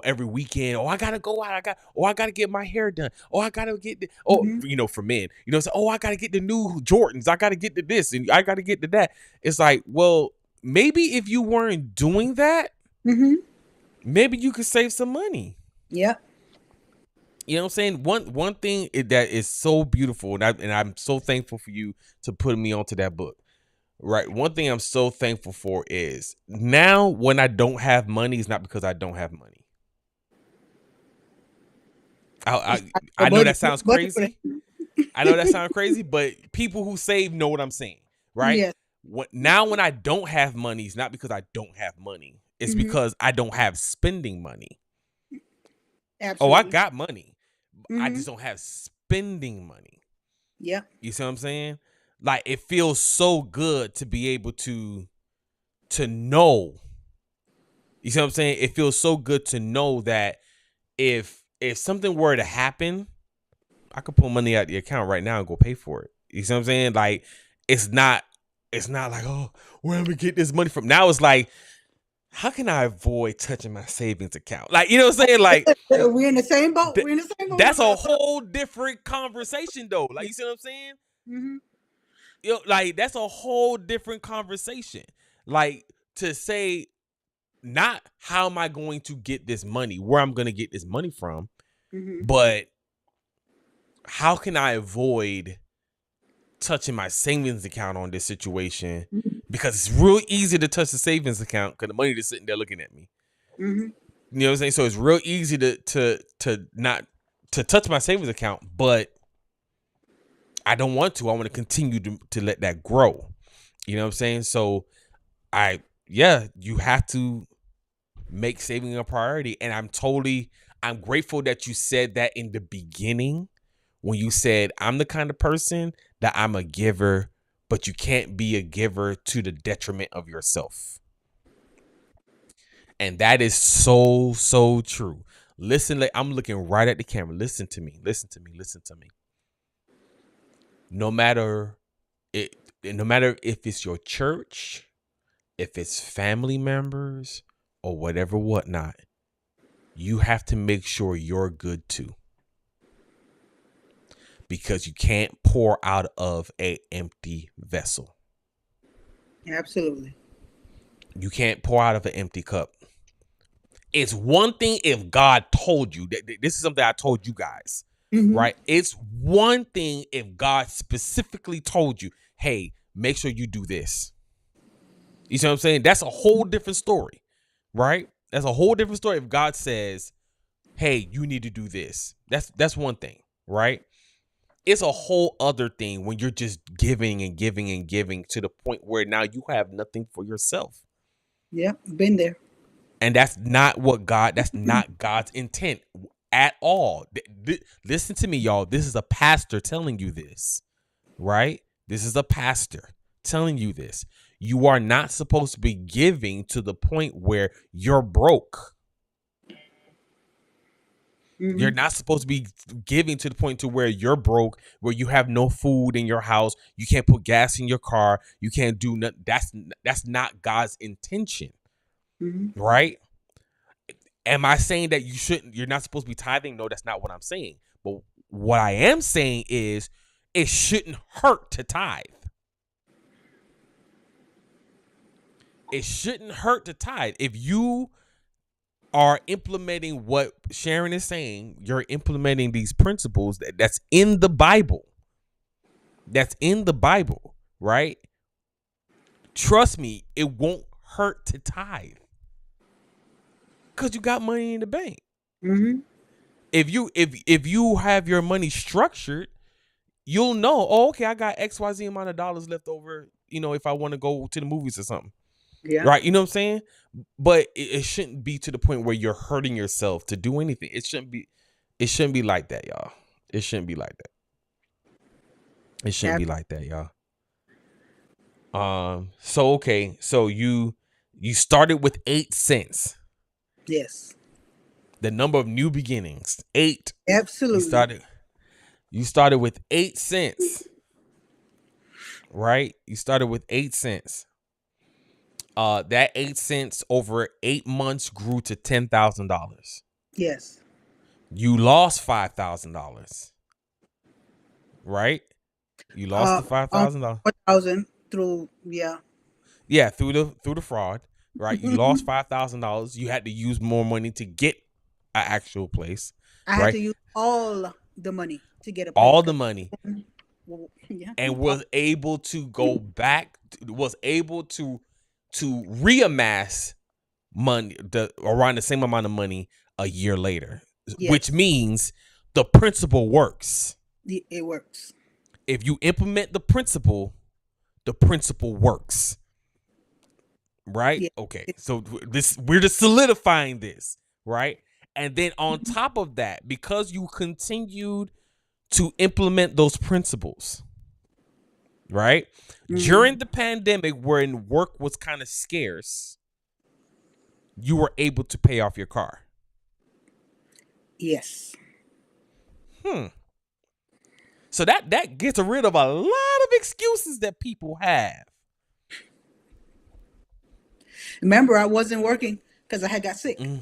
every weekend, I gotta go out, I gotta get my hair done, I gotta get Mm-hmm. for men, say, I gotta get the new Jordans, I gotta get to this and I gotta get to that. It's like, well, maybe if you weren't doing that, Mm-hmm. maybe you could save some money. Yep. You know what I'm saying? One thing that is so beautiful, and I'm so thankful for you to put me onto that book. Right. One thing I'm so thankful for is now when I don't have money, it's not because I don't have money. It's I like I a know that budget, sounds budget for crazy. I know that sounds crazy, but people who save know what I'm saying, right? Yes. Now when I don't have money, it's not because I don't have money. It's Mm-hmm. because I don't have spending money. Oh, I Absolutely. got money. I Mm-hmm. just don't have spending money. Yep. You see what I'm saying? Like it feels so good to be able to know. You see what I'm saying? It feels so good to know that if something were to happen, I could pull money out the account right now and go pay for it. You see what I'm saying? Like it's not like, oh, where am I get this money from? Now it's like, how can I avoid touching my savings account? Like, you know what I'm saying? Like We're in the same boat. th- We're in the same boat with that's a that. whole different conversation though. Like Yeah. you see what I'm saying? Mm-hmm. Like that's a whole different conversation. Like to say, not how am I going to get this money, where I'm going to get this money from, Mm-hmm. but how can I avoid touching my savings account on this situation? Because it's real easy to touch the savings account because the money just sitting there looking at me. Mm-hmm. You know what I'm saying? So it's real easy to not to touch my savings account, but I don't want to. I want to continue to let that grow. You know what I'm saying? So you have to make saving a priority. And I'm grateful that you said that in the beginning when you said, I'm the kind of person that I'm a giver, but you can't be a giver to the detriment of yourself. And that is so, so true. Listen, I'm looking right at the camera. Listen to me. Listen to me. Listen to me. No matter if it's your church, if it's family members or whatnot, you have to make sure you're good too. Because you can't pour out of an empty vessel. Absolutely. You can't pour out of an empty cup. It's one thing if God told you that this is something I told you guys, Mm-hmm. right? It's one thing if God specifically told you, hey, make sure you do this. You see what I'm saying? That's a whole different story, right? That's a whole different story if God says, hey, you need to do this. That's one thing, right? It's a whole other thing when you're just giving and giving and giving to the point where now you have nothing for yourself. Yep. Been there. And that's not God's intent at all. Listen to me, y'all. This is a pastor telling you this. right? This is a pastor telling you this. You are not supposed to be giving to the point where you're broke. You're Mm-hmm. not supposed to be giving to the point to where you're broke, where you have no food in your house, you can't put gas in your car, you can't do nothing. That's not God's intention, Mm-hmm. right? Am I saying that you're not supposed to be tithing? No, that's not what I'm saying. But what I am saying is it shouldn't hurt to tithe. It shouldn't hurt to tithe. If you are implementing what Sharon is saying, you're implementing these principles that's in the Bible. That's in the Bible, right? Trust me, it won't hurt to tithe because you got money in the bank. Mm-hmm. If you have your money structured, you'll know, oh, okay, I got XYZ amount of dollars left over, if I want to go to the movies or something. Yeah. Right? You know what I'm saying? But it shouldn't be to the point where you're hurting yourself to do anything. It shouldn't be like that, y'all. It shouldn't be like that. It shouldn't Ab- be like that, y'all. So okay, so you started with 8 cents. yes. The number of new beginnings. 8. You Absolutely. started you started with 8 cents, right? You started with 8 cents. That 8 cents over 8 months grew to $10,000. Yes. You lost $5,000, right? You lost the $5,000. 4,000 through, yeah. Yeah, through the fraud, right? You lost $5,000. You had to use more money to get an actual place, I had right? to use all the money to get a place. All the 'Cause, money, well, yeah. and was able to go back. Was able to reamass money around the same amount of money a year later, which Yes. means the principle works. It works. If you implement the principle works, right? Yeah. Okay, so we're just solidifying this, right? And then on top of that, because you continued to implement those principles, right? Mm-hmm. During the pandemic, when work was kind of scarce, you were able to pay off your car. Yes. Hmm. So that gets rid of a lot of excuses that people have. Remember, I wasn't working because I had got sick Mm,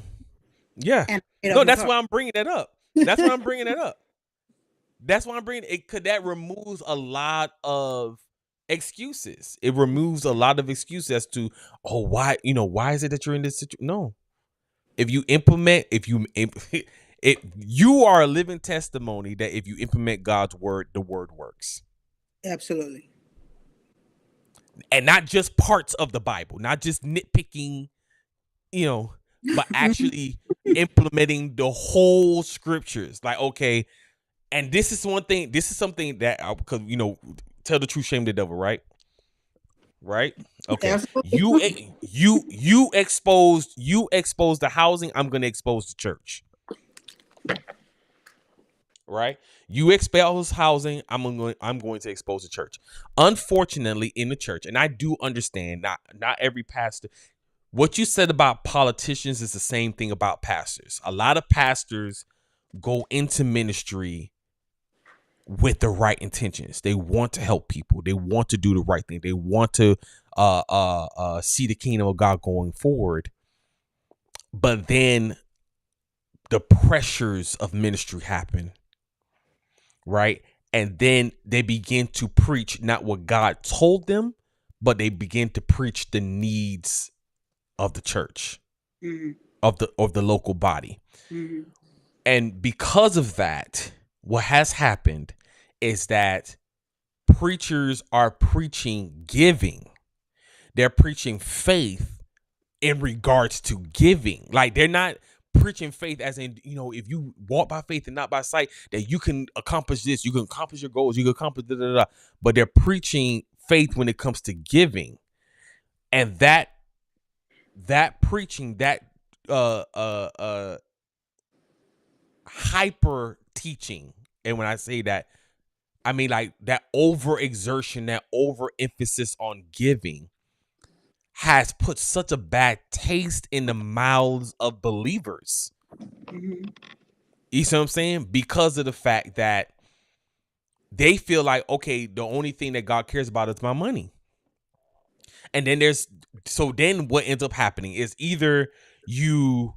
yeah. and I paid off No, my that's car. why I'm bringing that up. That's why I'm bringing that up. That's why I'm bringing it. Could that removes a lot of excuses? It removes a lot of excuses as to, oh, why is it that you're in this situation? No, if you implement, you are a living testimony that if you implement God's word, the word works. Absolutely. And not just parts of the Bible, not just nitpicking, but actually implementing the whole scriptures. Like, okay, and this is something that, because, tell the truth, shame the devil, right? Right? Okay. You Absolutely. exposed the housing, I'm gonna expose the church. Right? You expose housing, I'm going to expose the church. Unfortunately, in the church, and I do understand, not every pastor. What you said about politicians is the same thing about pastors. A lot of pastors go into ministry with the right intentions. They want to help people. They want to do the right thing. They want to see the kingdom of God going forward. But then the pressures of ministry happen, right? And then they begin to preach not what God told them, but they begin to preach the needs of the church, Mm-hmm. of the local body. Mm-hmm. And because of that, what has happened is that preachers are preaching giving. They're preaching faith in regards to giving. Like, they're not preaching faith as in, if you walk by faith and not by sight, that you can accomplish this, you can accomplish your goals, you can accomplish da da da. But they're preaching faith when it comes to giving. And that preaching, that uh uh uh hyper teaching, and when I say that, I mean, like that overexertion, that overemphasis on giving has put such a bad taste in the mouths of believers. Mm-hmm. You see what I'm saying? Because of the fact that they feel like, okay, the only thing that God cares about is my money. And then then what ends up happening is either you,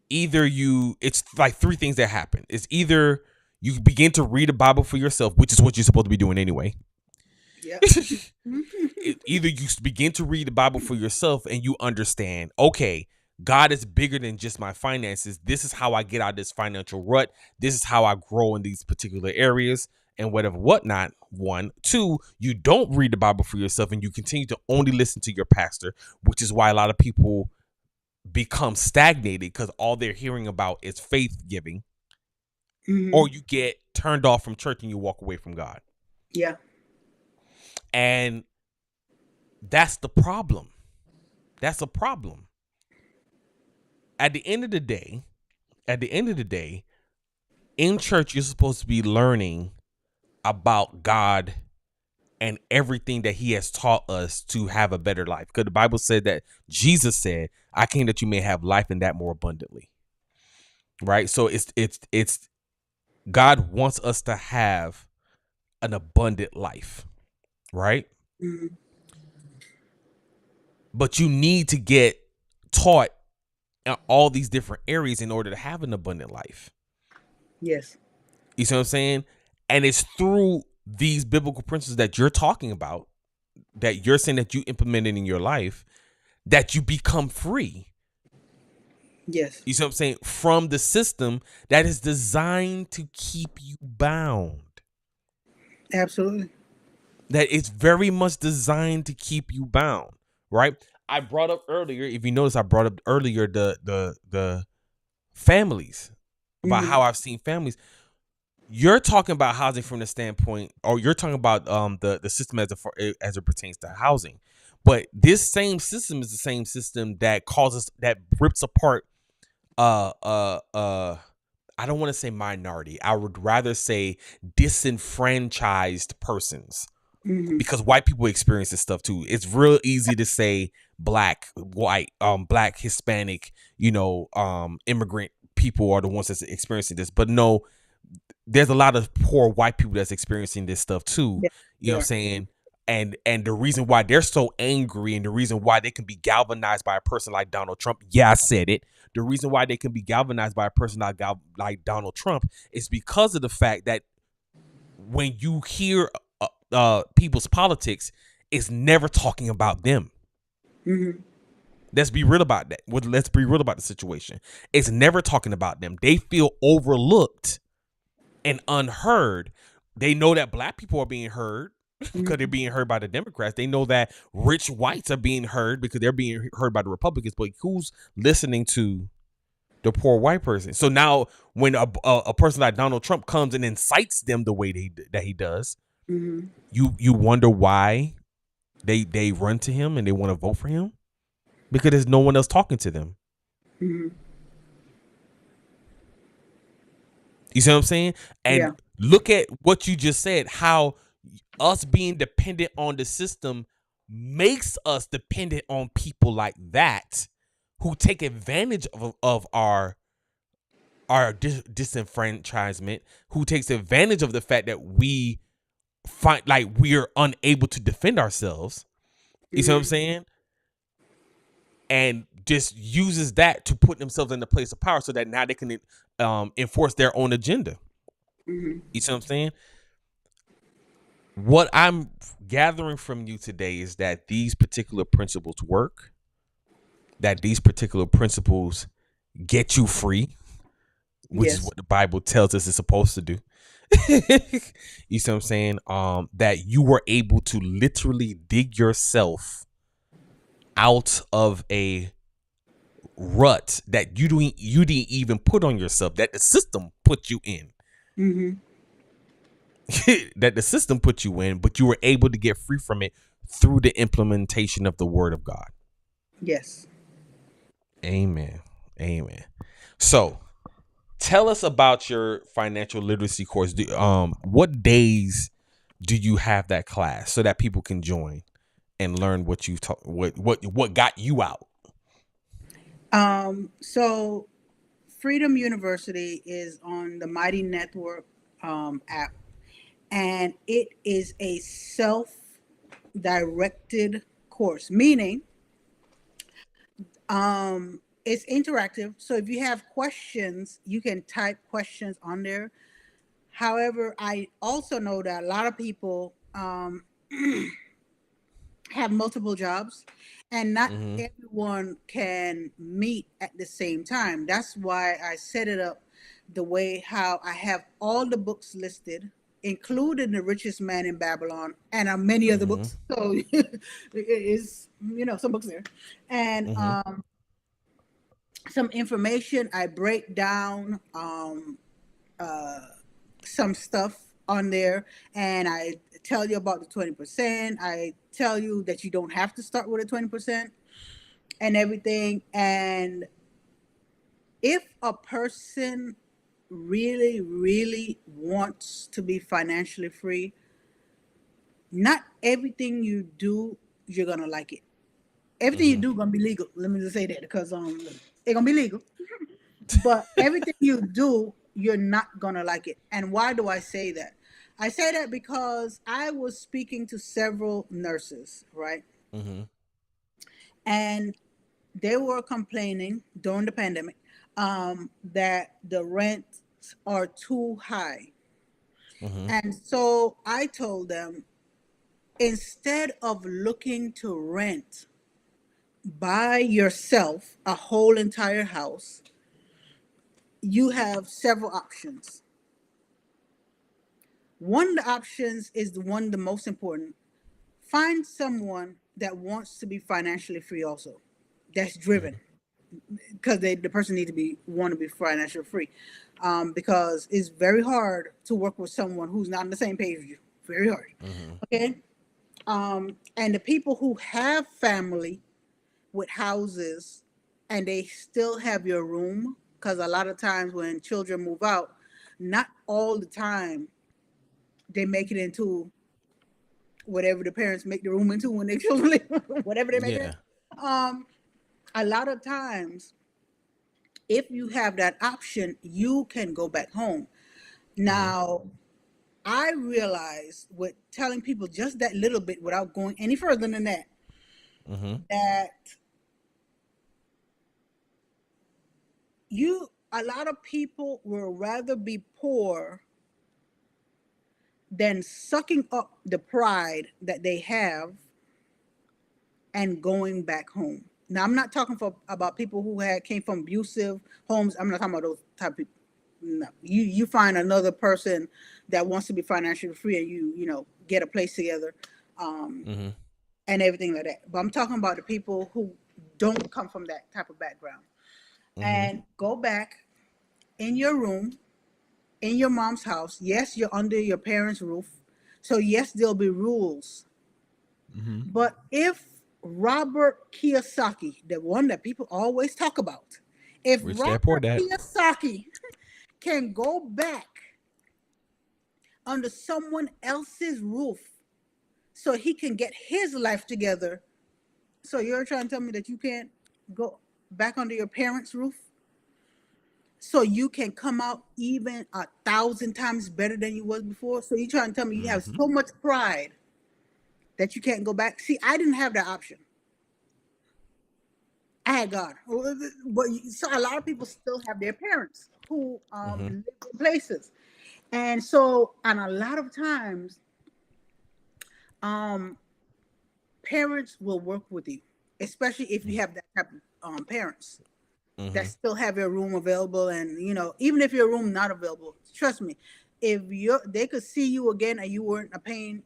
it's like three things that happen. It's either you begin to read the Bible for yourself, which is what you're supposed to be doing anyway. Yeah. Either you begin to read the Bible for yourself and you understand, okay, God is bigger than just my finances. This is how I get out of this financial rut. This is how I grow in these particular areas and whatever, whatnot. One, two, you don't read the Bible for yourself and you continue to only listen to your pastor, which is why a lot of people become stagnated because all they're hearing about is faith giving, Mm-hmm. or you get turned off from church and you walk away from God. Yeah. And that's the problem. That's a problem. At the end of the day, in church, you're supposed to be learning about God and everything that he has taught us to have a better life. Because the Bible said that Jesus said, I came that you may have life and that more abundantly. Right? So it's God wants us to have an abundant life. Right? Mm-hmm. But you need to get taught in all these different areas in order to have an abundant life. Yes. You see what I'm saying? And it's through these biblical principles that you're talking about, that you're saying that you implemented in your life, that you become free. Yes. You see what I'm saying? From the system that is designed to keep you bound. Absolutely. That it's very much designed to keep you bound, right? I brought up earlier, if you notice, I brought up earlier the families, about Mm-hmm. how I've seen families. You're talking about housing from the standpoint, or you're talking about the system as it pertains to housing, but this same system is the same system that rips apart. I don't want to say minority. I would rather say disenfranchised persons, Mm-hmm. because white people experience this stuff too. It's real easy to say black, white, black, Hispanic, immigrant people are the ones that's experiencing this, but no. There's a lot of poor white people that's experiencing this stuff too. Yeah. You know what I'm saying? And the reason why they're so angry and the reason why they can be galvanized by a person like Donald Trump. Yeah, I said it. The reason why they can be galvanized by a person like Donald Trump is because of the fact that when you hear people's politics, it's never talking about them. Mm-hmm. Let's be real about that. Let's be real about the situation. It's never talking about them. They feel overlooked and unheard. They know that black people are being heard because they're being heard by the Democrats. They know that rich whites are being heard because they're being heard by the Republicans. But who's listening to the poor white person? So now when a person like Donald Trump comes and incites them the way that he does, Mm-hmm. you wonder why they run to him and they want to vote for him, because there's no one else talking to them. Mm-hmm. You see what I'm saying? And look at what you just said, how us being dependent on the system makes us dependent on people like that who take advantage of our disenfranchisement, who takes advantage of the fact that we find like we're unable to defend ourselves. You see what I'm saying? And just uses that to put themselves in the place of power so that now they can enforce their own agenda. Mm-hmm. You see what I'm saying? What I'm gathering from you today is that these particular principles work, that these particular principles get you free, which is what the Bible tells us it's supposed to do. You see what I'm saying? That you were able to literally dig yourself out of a rut that you didn't even put on yourself, that the system put you in. Mm-hmm. That the system put you in, but you were able to get free from it through the implementation of the word of God. Yes. Amen. Amen. So tell us about your financial literacy course. What days do you have that class so that people can join and learn what you taught, what got you out? So Freedom University is on the Mighty Network app, and it is a self-directed course, meaning it's interactive. So if you have questions, you can type questions on there. However, I also know that a lot of people have multiple jobs, and not Mm-hmm. everyone can meet at the same time. That's why I set it up the way how I have all the books listed, including The Richest Man in Babylon, and many other Mm-hmm. books. So it is, some books there, and Mm-hmm. some information. I break down some stuff on there, and I tell you about the 20%. I tell you that you don't have to start with a 20% and everything. And if a person really, really wants to be financially free, not everything you do, you're going to like it. Everything you Mm-hmm. do gonna be legal. Let me just say that, because it's gonna be legal. But everything you do, you're not gonna like it. And why do I say that? I say that because I was speaking to several nurses, right? Mm-hmm. And they were complaining during the pandemic that the rents are too high. Mm-hmm. And so I told them, instead of looking to rent by yourself a whole entire house, you have several options. One of the options is the most important. Find someone that wants to be financially free also, that's driven, because the person need to be want to be financially free, because it's very hard to work with someone who's not on the same page with you. Very hard. Mm-hmm. Okay. And the people who have family with houses and they still have your room, because a lot of times when children move out, not all the time they make it into whatever the parents make the room into when they children leave, whatever they make it Yeah. in. A lot of times, if you have that option, you can go back home. Mm-hmm. Now, I realize with telling people just that little bit without going any further than that, Mm-hmm. that a lot of people will rather be poor than sucking up the pride that they have and going back home. Now, I'm not talking about people who came from abusive homes. I'm not talking about those type of people. No, you find another person that wants to be financially free, and get a place together, um, Mm-hmm. and everything like that. But I'm talking about the people who don't come from that type of background, Mm-hmm. and go back in your room, in your mom's house. Yes, you're under your parents' roof, so yes, there'll be rules. Mm-hmm. But if Robert Kiyosaki, the one that people always talk about, if Rich Dad Poor Robert Dad. Kiyosaki can go back under someone else's roof so he can get his life together, so you're trying to tell me that you can't go back under your parents' roof so you can come out even 1,000 times better than you was before? So you're trying to tell me you have Mm-hmm. so much pride that you can't go back? See, I didn't have that option. I had God. But so a lot of people still have their parents who Mm-hmm. live in places. And a lot of times, um, parents will work with you, especially if you have that type of parents that Mm-hmm. still have your room available. And even if your room not available, trust me, if they could see you again and you weren't a pain,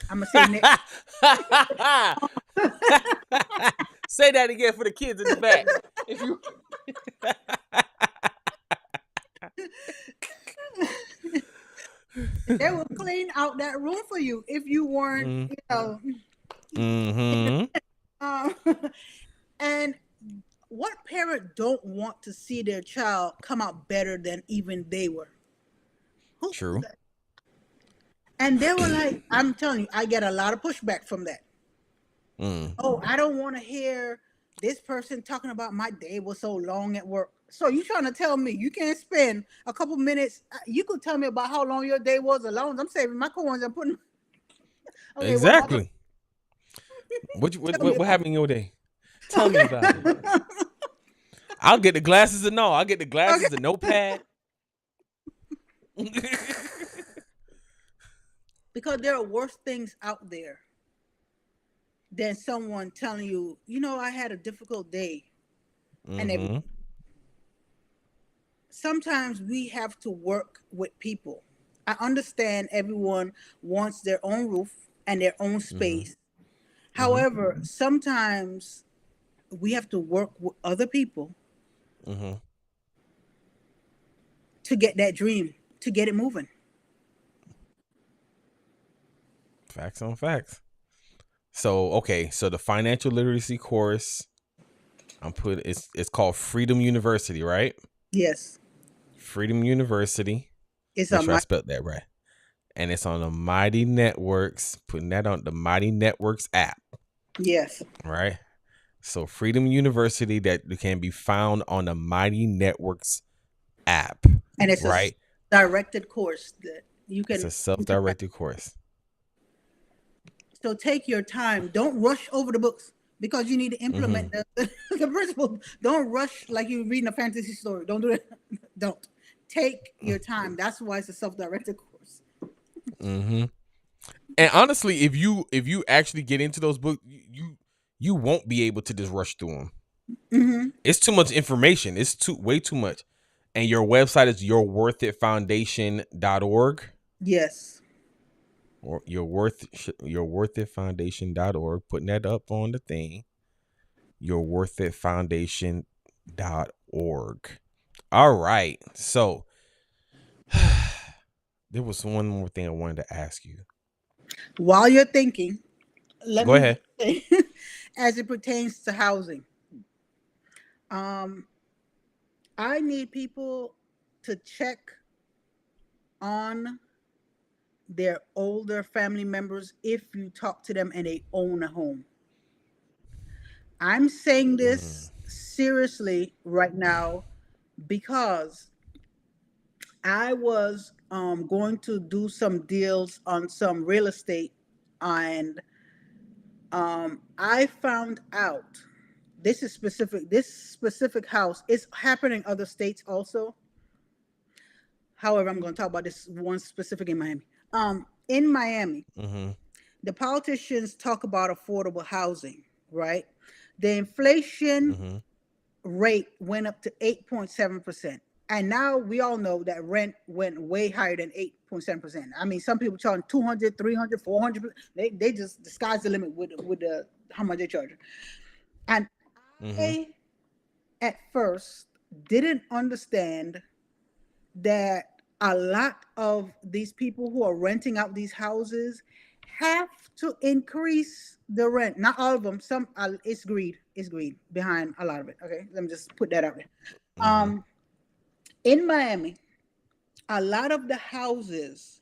I'm gonna say next. Say that again for the kids in the back. If you They will clean out that room for you if you weren't, Mm-hmm. um, and what parent don't want to see their child come out better than even they were? Who says True. that? And they were like, I'm telling you, I get a lot of pushback from that. Mm. Oh, I don't want to hear this person talking about my day was so long at work. So you trying to tell me you can't spend a couple minutes? You could tell me about how long your day was alone. I'm saving my coins and putting. Okay, what happened? Exactly. Tell me What about happened in your day? Tell me about it. it. I'll get the glasses and all. I'll get the glasses, the Okay. notepad. Because there are worse things out there than someone telling you, I had a difficult day and Mm-hmm. everything. Sometimes we have to work with people. I understand everyone wants their own roof and their own Mm-hmm. space. Mm-hmm. However, sometimes we have to work with other people Mm-hmm. to get that dream, to get it moving. Facts on facts. So okay, so the financial literacy course it's called Freedom University, right? Yes. Freedom University. It's Make a sure I my spelled that right. And it's on the Mighty Networks, putting that on the Mighty Networks app, yes. right? So Freedom University that can be found on the Mighty Networks app, And it's a right? directed course that you It's can a interact. self-directed course. So take your time. Don't rush over the books because you need to Mm-hmm. implement the principle. Don't rush like you're reading a fantasy story. Don't do it. Don't. Take your time. That's why it's a self-directed course. Mm-hmm. And honestly, if you actually get into those books, you won't be able to just rush through them. Mm-hmm. It's too much information. It's way too much. And your website is yourworthitfoundation.org. Yes. Or yourworthitfoundation.org. Putting that up on the thing. Yourworthitfoundation.org. All right. So there was one more thing I wanted to ask you. While you're thinking, let Go me ahead. just say, as it pertains to housing, um, I need people to check on their older family members if you talk to them and they own a home. I'm saying Mm, this seriously right now because I was going to do some deals on some real estate, and I found out this is specific. This specific house is happening in other states also. However, I'm going to talk about this one specific in Miami. In Miami, mm-hmm. the politicians talk about affordable housing, right? The inflation Mm-hmm. rate went up to 8.7%. And now we all know that rent went way higher than 8.7%. I mean, some people charging 200, 300, 400. They just the sky's the limit with the how much they charge. And Mm-hmm. I at first didn't understand that a lot of these people who are renting out these houses have to increase the rent. Not all of them. Some it's greed. It's greed behind a lot of it. Okay, let me just put that out there. Mm-hmm. In Miami, a lot of the houses,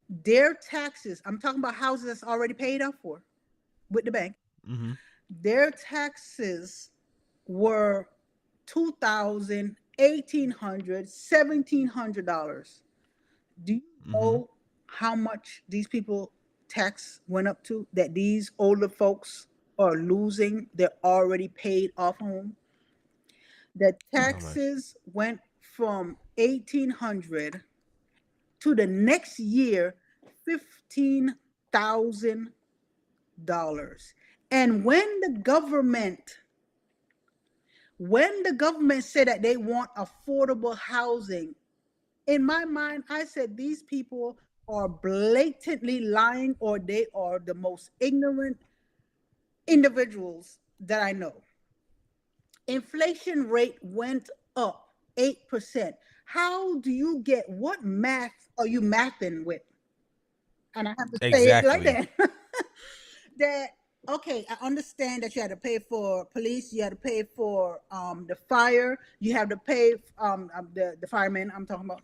their taxes. I'm talking about houses that's already paid off for with the bank. Mm-hmm. Their taxes were 2,000, 1,800, $1,700. Do you Mm-hmm. know how much these people tax went up to? That these older folks are losing their already paid off home. The How much? taxes went from 1,800 to the next year $15,000. And when the government said that they want affordable housing, in my mind, I said these people are blatantly lying or they are the most ignorant individuals that I know. Inflation rate went up 8%. How do you get what math are you mathing with? And I have to say it like Exactly. that. that Okay, I understand that you had to pay for police, you had to pay for the fire, you have to pay the firemen I'm talking about.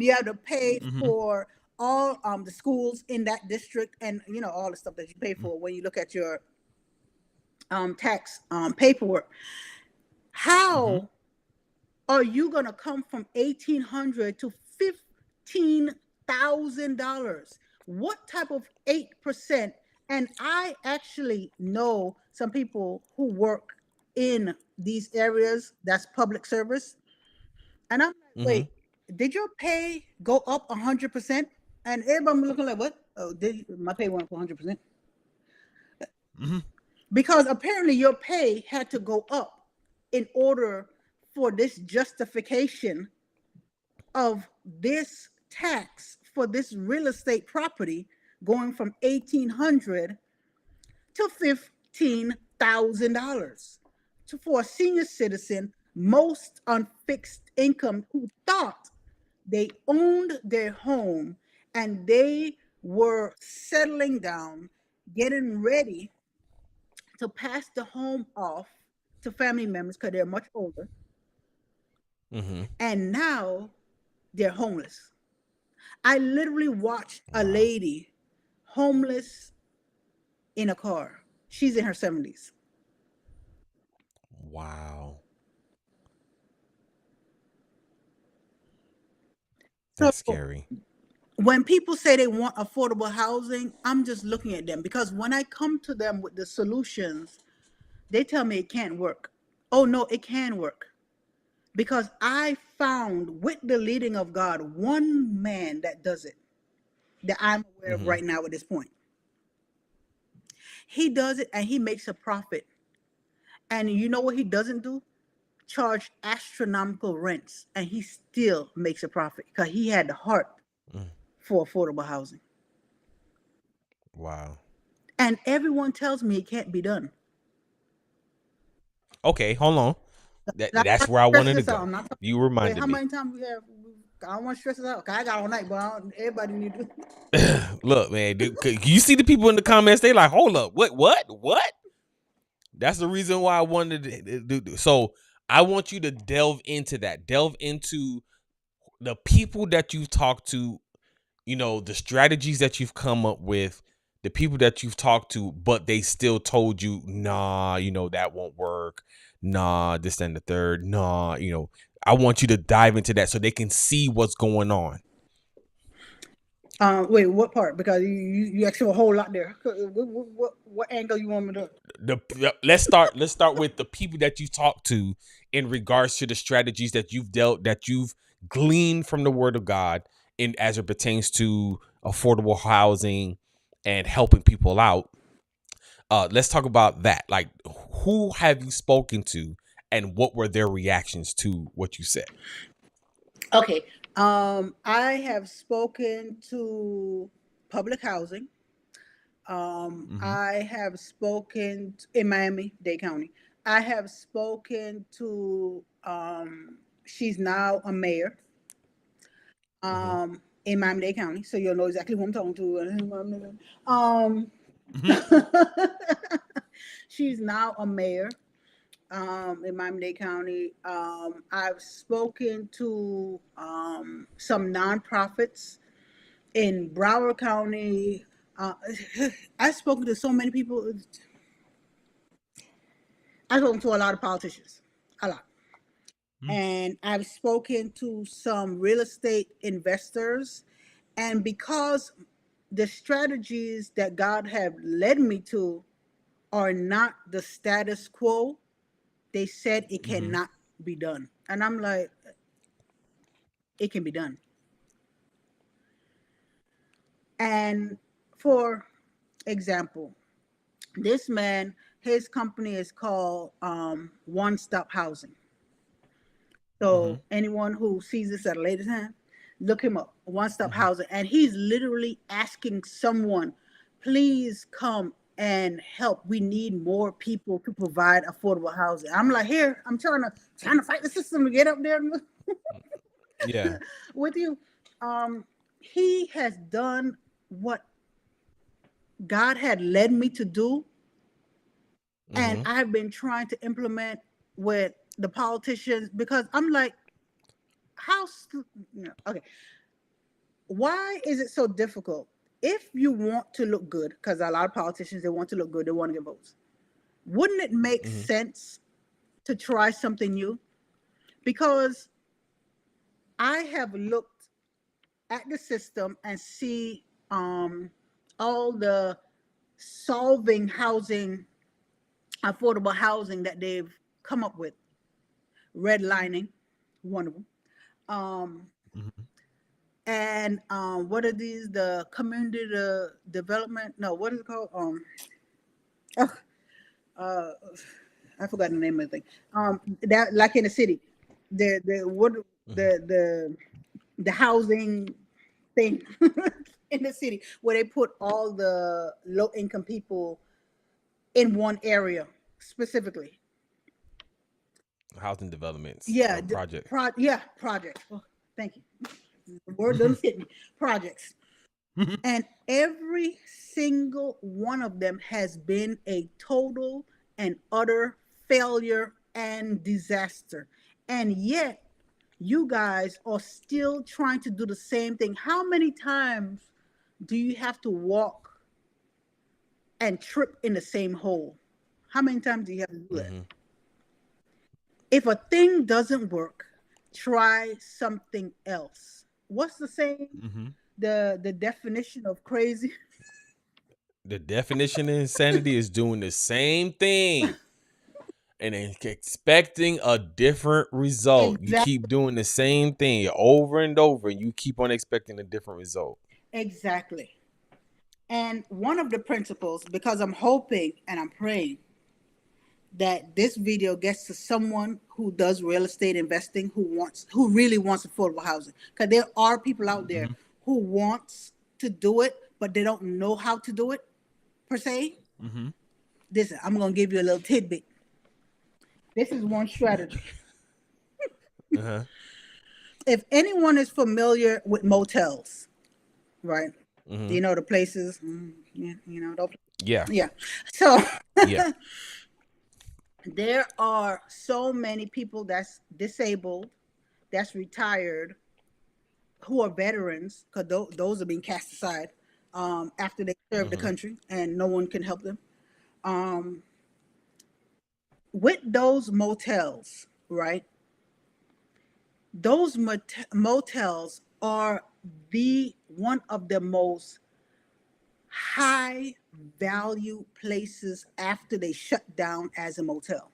You have to pay Mm-hmm. for all the schools in that district, and you know all the stuff that you pay for when you look at your tax paperwork. Mm-hmm. How are you gonna come from 1,800 to $15,000? What type of 8%? And I actually know some people who work in these areas that's public service, and I'm like, Mm-hmm. wait, did your pay go up 100%? And everybody looking like, what? Oh, did my pay went up 100%? Mm-hmm. Because apparently your pay had to go up in order for this justification of this tax for this real estate property going from 1,800 to $15,000 for a senior citizen, most on fixed income, who thought they owned their home and they were settling down, getting ready to pass the home off to family members because they're much older, Mm-hmm. and now they're homeless. I literally watched a Wow. lady homeless in a car. She's in her 70s. Wow. So That's scary. when people say they want affordable housing, I'm just looking at them because when I come to them with the solutions, they tell me it can't work. Oh, no, it can work. Because I found with the leading of God one man that does it that I'm aware of Mm-hmm. right now at this point. He does it and he makes a profit. And you know what he doesn't do? Charge astronomical rents, and he still makes a profit because he had the heart Mm. for affordable housing. Wow. And everyone tells me it can't be done. Okay, hold on. And I'm That's not where I stressing wanted to this out. go. I'm not talking. You Wait, reminded how me. many times we have? I don't want to stress this out. 'Cause I got all night, but everybody need to. Look, man, dude, you see the people in the comments, they like, hold up, what? That's the reason why I wanted to do. So I want you to delve into that. Delve into the people that you've talked to, the strategies that you've come up with, the people that you've talked to, but they still told you, nah, that won't work. Nah, this and the third. Nah, I want you to dive into that so they can see what's going on. Wait, what part? Because you actually a whole lot there. What angle you want me to? Let's start with the people that you talked to in regards to the strategies that you've gleaned from the word of God in as it pertains to affordable housing and helping people out. Let's talk about that. Like, who have you spoken to and what were their reactions to what you said? Okay. I have spoken to public housing. Mm-hmm. I have spoken in Miami-Dade County. I have spoken to. She's now a mayor. Mm-hmm. In Miami-Dade County, so you'll know exactly who I'm talking to. Um, Mm-hmm. she's now a mayor in Miami-Dade County. I've spoken to some nonprofits in Broward County. Uh, I've spoken to so many people. I've spoken to a lot of politicians, a lot. And I've spoken to some real estate investors. And because the strategies that God have led me to are not the status quo, they said it Mm-hmm. cannot be done. And I'm like, it can be done. And for example, this man, his company is called One Stop Housing. Mm-hmm. So anyone who sees this at a later time, look him up. One Stop Mm-hmm. Housing, and he's literally asking someone, please come and help. We need more people to provide affordable housing. I'm like, here, I'm trying to fight the system to get up there Yeah. with you. He has done what God had led me to do And Mm-hmm. I've been trying to implement with the politicians because I'm like, how, okay, why is it so difficult? If you want to look good, because a lot of politicians, they want to look good, they want to get votes. Wouldn't it make Mm-hmm. sense to try something new? Because I have looked at the system and see all the solving housing, affordable housing that they've come up with. Redlining, one of them. Um, Mm-hmm. and what are these? The community development? No, what is it called? Oh, uh, I forgot the name of the thing. That like in the city, the what Mm-hmm. the the housing thing in the city where they put all the low income people in one area specifically. Housing developments, Yeah, project. yeah, projects. Oh, thank you. The word doesn't hit me. Projects. And every single one of them has been a total and utter failure and disaster. And yet, you guys are still trying to do the same thing. How many times do you have to walk and trip in the same hole? How many times do you have to do that? Mm-hmm. If a thing doesn't work, try something else. What's the saying? Mm-hmm. The definition of crazy? The definition of insanity is doing the same thing and expecting a different result. You Exactly. keep doing the same thing over and over, and you keep on expecting a different result. Exactly. And one of the principles, because I'm hoping and I'm praying that this video gets to someone who does real estate investing, who really wants affordable housing, because there are people out there Mm-hmm. who wants to do it but they don't know how to do it per se. Mm-hmm. This, I'm going to give you a little tidbit. This is one strategy. Uh-huh. If anyone is familiar with motels, right? Mm-hmm. You know the places, yeah, Yeah. yeah. So Yeah. there are so many people that's disabled, that's retired, who are veterans, because those are being cast aside after they serve the Mm-hmm. country and no one can help them. Um, with those motels, right? Those motels are the one of the most high value places after they shut down as a motel.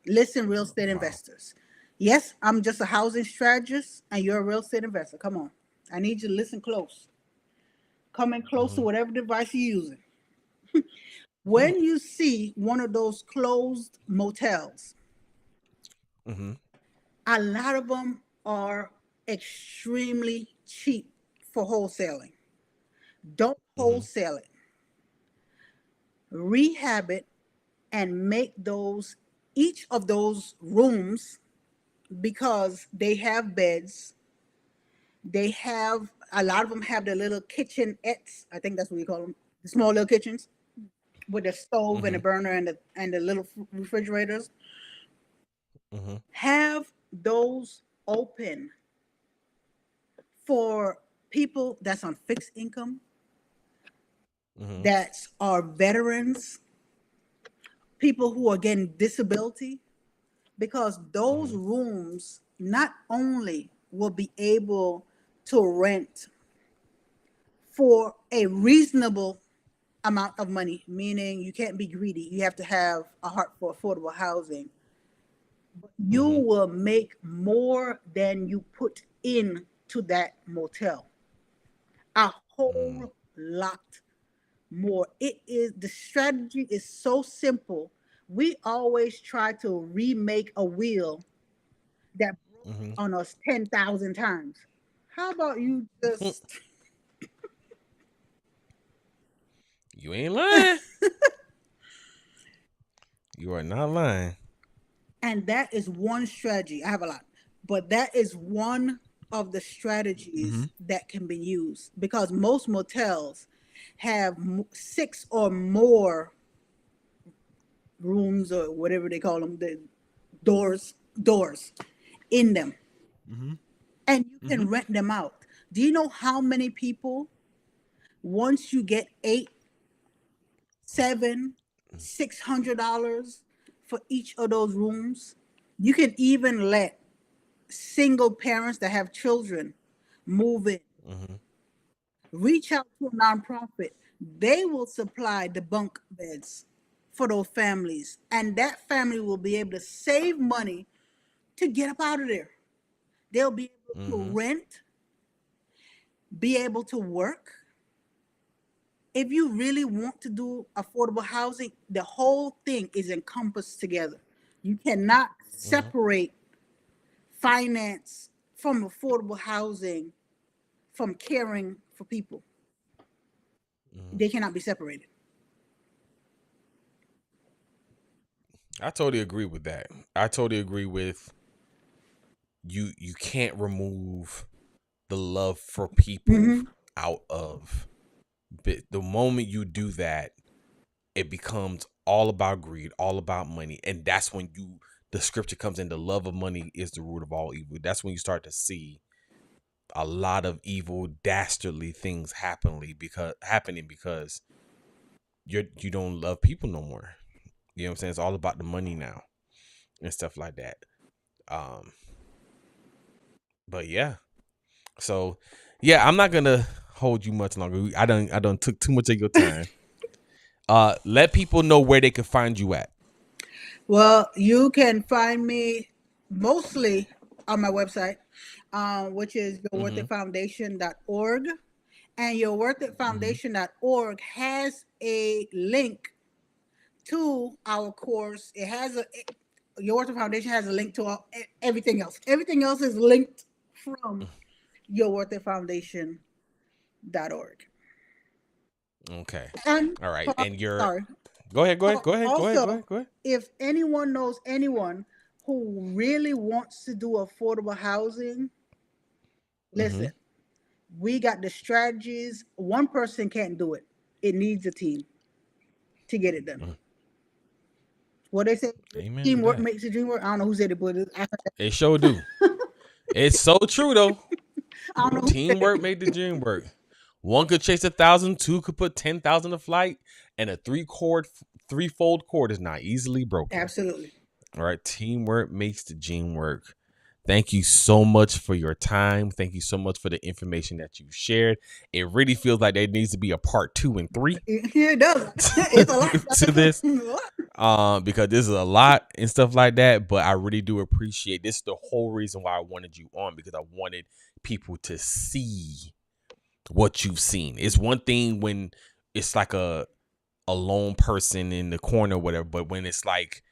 Listen, real estate Wow. investors. Yes, I'm just a housing strategist and you're a real estate investor. Come on. I need you to listen close. Come in close to Mm-hmm. whatever device you're using. When you see one of those closed motels, Mm-hmm. a lot of them are extremely cheap for wholesaling. Don't Mm-hmm. wholesale it, rehab it, and make those each of those rooms, because they have beds. They have a lot of them have the little kitchenettes. I think that's what we call them, the small little kitchens with the stove and the Mm-hmm. burner and the little refrigerators. Mm-hmm. Have those open for people that's on fixed income, Mm-hmm. that are veterans, people who are getting disability, because those Mm-hmm. rooms not only will be able to rent for a reasonable amount of money, meaning you can't be greedy, you have to have a heart for affordable housing, you Mm-hmm. will make more than you put in to that motel, a Mm-hmm. whole lot more. It is, the strategy is so simple. We always try to remake a wheel that broke Mm-hmm. on us 10,000 times. How about you just, You ain't lying. You are not lying. and that is one strategy. I have a lot, but that is one of the Mm-hmm. strategies that can be used, because most motels have six or more rooms or whatever they call them, the doors in them, Mm-hmm. and you Mm-hmm. can rent them out. Do you know how many people, once you get eight, seven, $600 for each of those rooms? You can even let single parents that have children move in. Mm-hmm. Reach out to a nonprofit. They will supply the bunk beds for those families, and that family will be able to save money to get up out of there. They'll be able to Mm-hmm. rent, be able to work. If you really want to do affordable housing, the whole thing is encompassed together. You cannot Mm-hmm. separate finance from affordable housing from caring for people. Mm-hmm. They cannot be separated. I totally agree with that. I totally agree with you. You can't remove the love for people Mm-hmm. out of. But the moment you do that, it becomes all about greed, all about money, and that's when the scripture comes in. The love of money is the root of all evil. That's when you start to see a lot of evil, dastardly things happening because you don't love people no more. You know what I'm saying? It's all about the money now and stuff like that. Um, but yeah, so yeah, I'm not gonna hold you much longer. I don't took too much of your time. Let people know where they can find you at. Well, you can find me mostly on my website, which is Mm-hmm. yourworthitfoundation.org. And Mm-hmm. yourworthitfoundation.org has a link to our course. Your Worth It Foundation has a link to everything else. Everything else is linked from yourworthitfoundation.org. Okay. And All right. And you're sorry. go ahead. Go ahead. Go ahead. Go ahead. Go Also, ahead. Go ahead. if anyone knows anyone who really wants to do affordable housing, Mm-hmm. listen, we got the strategies. One person can't do it. It needs a team to get it done. Mm-hmm. What they say, Amen to teamwork that. makes the dream work. I don't know who said it, but It sure do. It's so true though. I don't know who said Teamwork made the dream work. One could chase 1,000, two could put 10,000 to flight, and a threefold cord is not easily broken. Absolutely. All right, teamwork makes the dream work. Thank you so much for your time. Thank you so much for the information that you shared. It really feels like there needs to be a part 2 and 3 It does. It's a lot. to this, because this is a lot and stuff like that. But I really do appreciate this. Is the whole reason why I wanted you on, because I wanted people to see what you've seen. It's one thing when it's like a lone person in the corner or whatever, but when it's like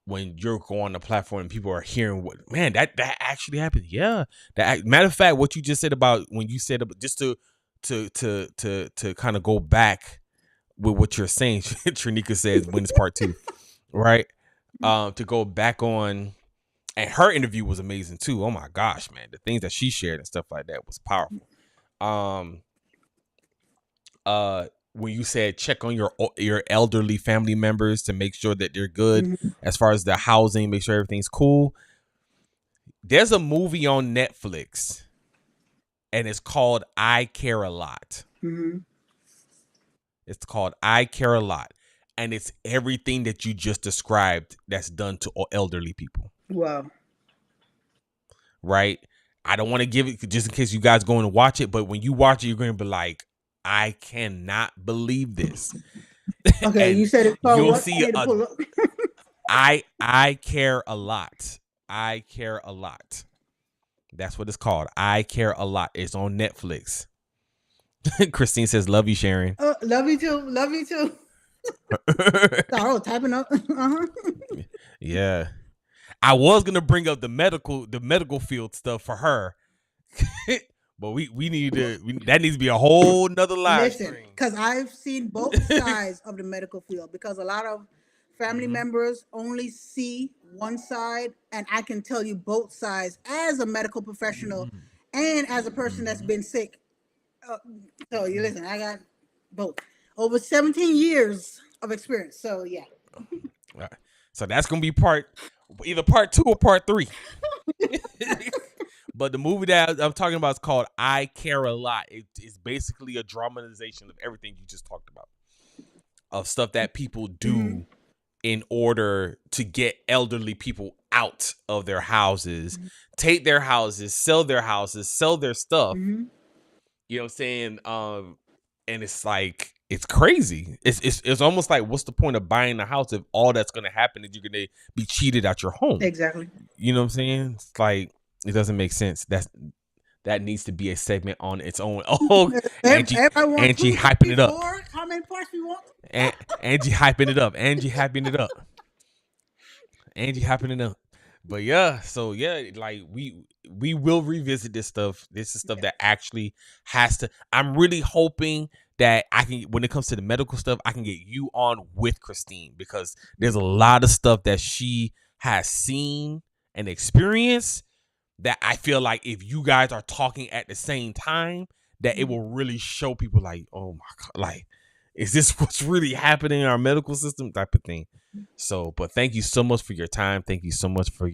when you're going on the platform and people are hearing what, man, that actually happened. Yeah. Matter of fact, what you just said about when you said about, just to kind of go back with what you're saying, Trinika says when it's part 2, right? To go back on, and her interview was amazing too. Oh my gosh, man. The things that she shared and stuff like that was powerful. Um when you said check on your elderly family members to make sure that they're good Mhm. as far as the housing, make sure everything's cool. There's a movie on Netflix and it's called I Care a Lot. Mhm. It's called I Care a Lot, and it's everything that you just described that's done to elderly people, Wow. right? I don't want to give it just in case you guys going to watch it, but when you watch it, you're going to be like, I cannot believe this. Okay, you And said it's called you'll what? I see need to pull up. I care a lot. I care a lot. That's what it's called. I care a lot. It's on Netflix. Christine says, "Love you, Sharon." Love you too. Love you too. Sorry, I was typing up. Uh-huh. Yeah, I was gonna bring up the medical field stuff for her, but we need that needs to be a whole nother live Listen, stream. because I've seen both sides of the medical field, because a lot of family Mm-hmm. members only see one side, and I can tell you both sides as a medical professional and as a person that's Mm-hmm. been sick. Uh, so you listen, I got both over 17 years of experience. So yeah. So that's gonna be either part 2 or part 3. But the movie that I'm talking about is called I Care a Lot. It's basically a dramatization of everything you just talked about, of stuff that people do in order to get elderly people out of their houses, take their houses, sell their stuff. You know what I'm saying? And it's like, it's crazy. It's almost like, what's the point of buying a house if all that's going to happen is you're going to be cheated at your home? Exactly. You know what I'm saying? It's like, it doesn't make sense. That needs to be a segment on its own. Oh, Angie hyping it up. How many parts you want? Angie hyping it up. Angie hyping it up. But yeah, so yeah, like we will revisit this stuff. This is stuff that actually has to. I'm really hoping that I can, when it comes to the medical stuff, I can get you on with Christine, because there's a lot of stuff that she has seen and experienced that I feel like if you guys are talking at the same time, that it will really show people like, oh my God, like, is this what's really happening in our medical system, type of thing. So, but thank you so much for your time. Thank you so much for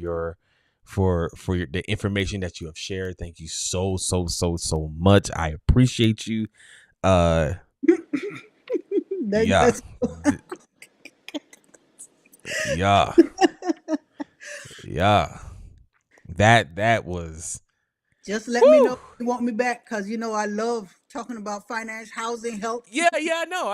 the information that you have shared. Thank you so much. I appreciate you. Yeah. Yeah. Yeah. That was. Just let me know if you want me back, because you know I love talking about finance, housing, health. Yeah, I know.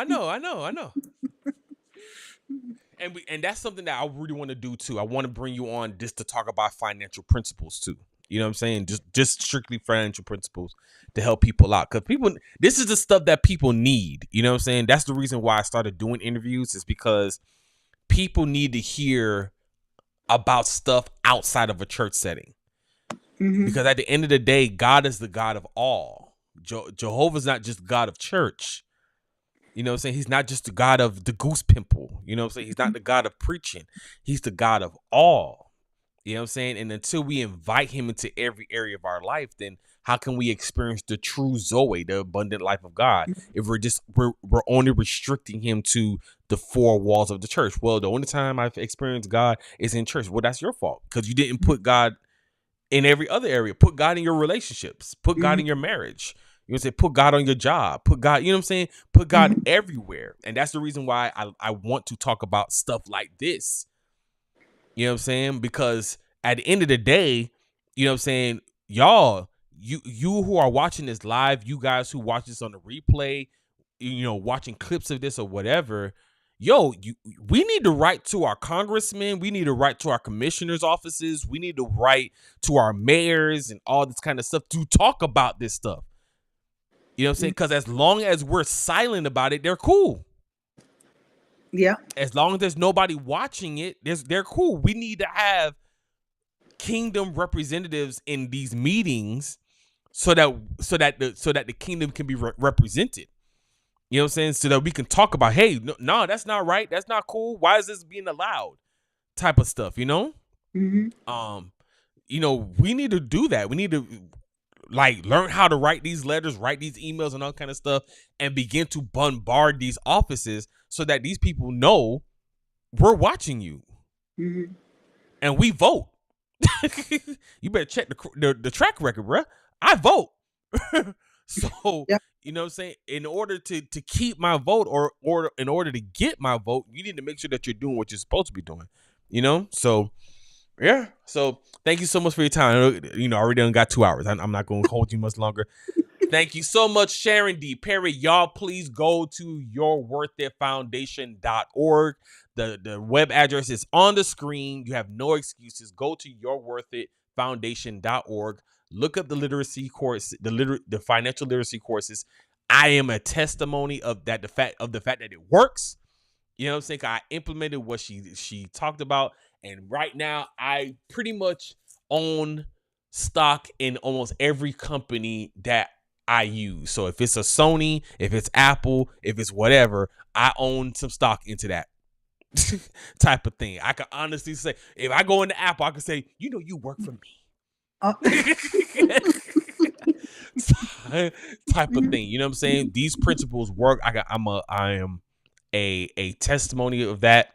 And that's something that I really want to do too. I want to bring you on just to talk about financial principles too. You know what I'm saying? Just strictly financial principles to help people out. Because this is the stuff that people need. You know what I'm saying? That's the reason why I started doing interviews, is because people need to hear about stuff outside of a church setting. Because at the end of the day, God is the God of all. Jehovah's not just God of church. You know what I'm saying? He's not just the God of the goose pimple. You know what I'm saying? He's not the God of preaching. He's the God of all. You know what I'm saying? And until we invite him into every area of our life, then how can we experience the true Zoe, the abundant life of God, if we're only restricting him to the four walls of the church? Well, the only time I've experienced God is in church. Well, that's your fault, because you didn't put God in every other area. Put God in your relationships. Put God in your marriage. You know what I'm saying? Put God on your job. Put God, you know what I'm saying? Put God everywhere. And that's the reason why I want to talk about stuff like this. You know what I'm saying? Because at the end of the day, you know what I'm saying, y'all, you who are watching this live, you guys who watch this on the replay, you know, watching clips of this or whatever, we need to write to our congressmen. We need to write to our commissioners' offices. We need to write to our mayors and all this kind of stuff to talk about this stuff. You know what I'm saying? Because as long as we're silent about it, they're cool. Yeah. As long as there's nobody watching it, they're cool. We need to have kingdom representatives in these meetings so that the kingdom can be represented. You know what I'm saying? So that we can talk about, hey, no, that's not right. That's not cool. Why is this being allowed? Type of stuff, you know? You know, we need to do that. We need to like learn how to write these letters, write these emails and all kind of stuff, and begin to bombard these offices so that these people know we're watching you. And we vote. You better check the track record, bruh. I vote. So, you know what I'm saying? In order to keep my vote or in order to get my vote, you need to make sure that you're doing what you're supposed to be doing. You know? So, yeah. So, thank you so much for your time. You know, I already done got 2 hours. I'm not going to hold you much longer. Thank you so much, Sharon D Parry. Y'all, please go to yourworthitfoundation.org. The web address is on the screen. You have no excuses. Go to yourworthitfoundation.org. Look up the literacy course, the financial literacy courses. I am a testimony of that, the fact that it works. You know what I'm saying? I implemented what she talked about, and right now I pretty much own stock in almost every company that I use. So if it's a Sony, if it's Apple, if it's whatever, I own some stock into that type of thing. I can honestly say, if I go into Apple, I can say, you know, you work for me. Type of thing. You know what I'm saying? These principles work. I am a testimony of that.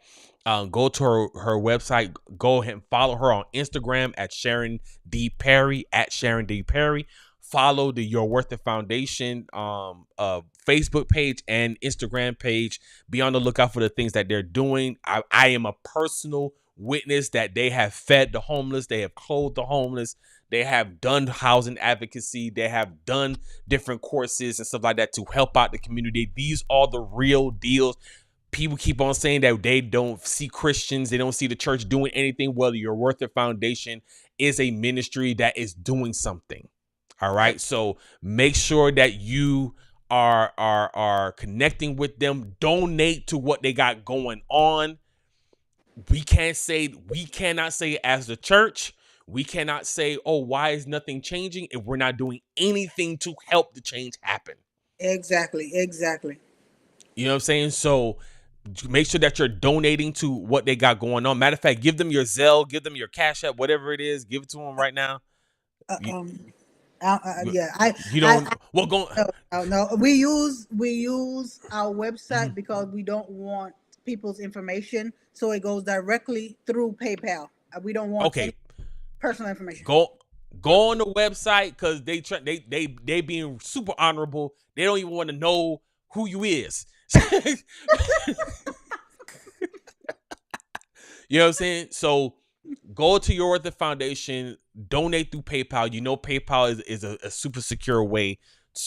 Go to her website. Go ahead and follow her on Instagram at Sharon D Parry, at Sharon D Parry. Follow the Your Worth It Foundation Facebook page and Instagram page. Be on the lookout for the things that they're doing. I am a personal witness that they have fed the homeless, they have clothed the homeless, they have done housing advocacy, they have done different courses and stuff like that to help out the community. These are the real deals. People keep on saying that they don't see Christians, they don't see the church doing anything. Well, Your Worth It Foundation is a ministry that is doing something. All right. So make sure that you are connecting with them. Donate to what they got going on. We cannot say as the church, we cannot say, oh, why is nothing changing if we're not doing anything to help the change happen. Exactly. Exactly. You know what I'm saying? So make sure that you're donating to what they got going on. Matter of fact, give them your Zelle, give them your Cash App, whatever it is, give it to them right now. Uh, You, um. Yeah. you I don't. Well, go. no. We use our website Mhm. because we don't want people's information, so it goes directly through PayPal. We don't want any Okay, personal information. go go on the website because they being super honorable. They don't even want to know who you is. You know what I'm saying? So go to Your Worth It Foundation, donate through PayPal. You know PayPal is a super secure way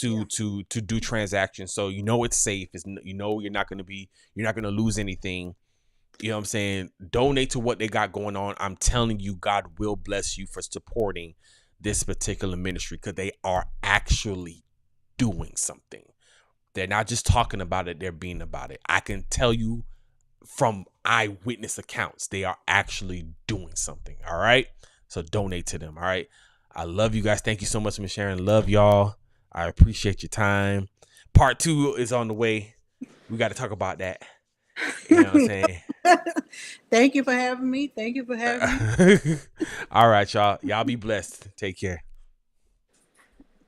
Yeah. to do transactions. So you know it's safe. You know you're not gonna lose anything. You know what I'm saying? Donate to what they got going on. I'm telling you, God will bless you for supporting this particular ministry because they are actually doing something. They're not just talking about it, they're being about it. I can tell you from eyewitness accounts, they are actually doing something. All right. So donate to them. All right. I love you guys. Thank you so much, Miss Sharon. Love y'all. I appreciate your time. Part 2 is on the way. We got to talk about that. You know what I'm saying? Thank you for having me. Thank you for having me. All right, y'all. Y'all be blessed. Take care.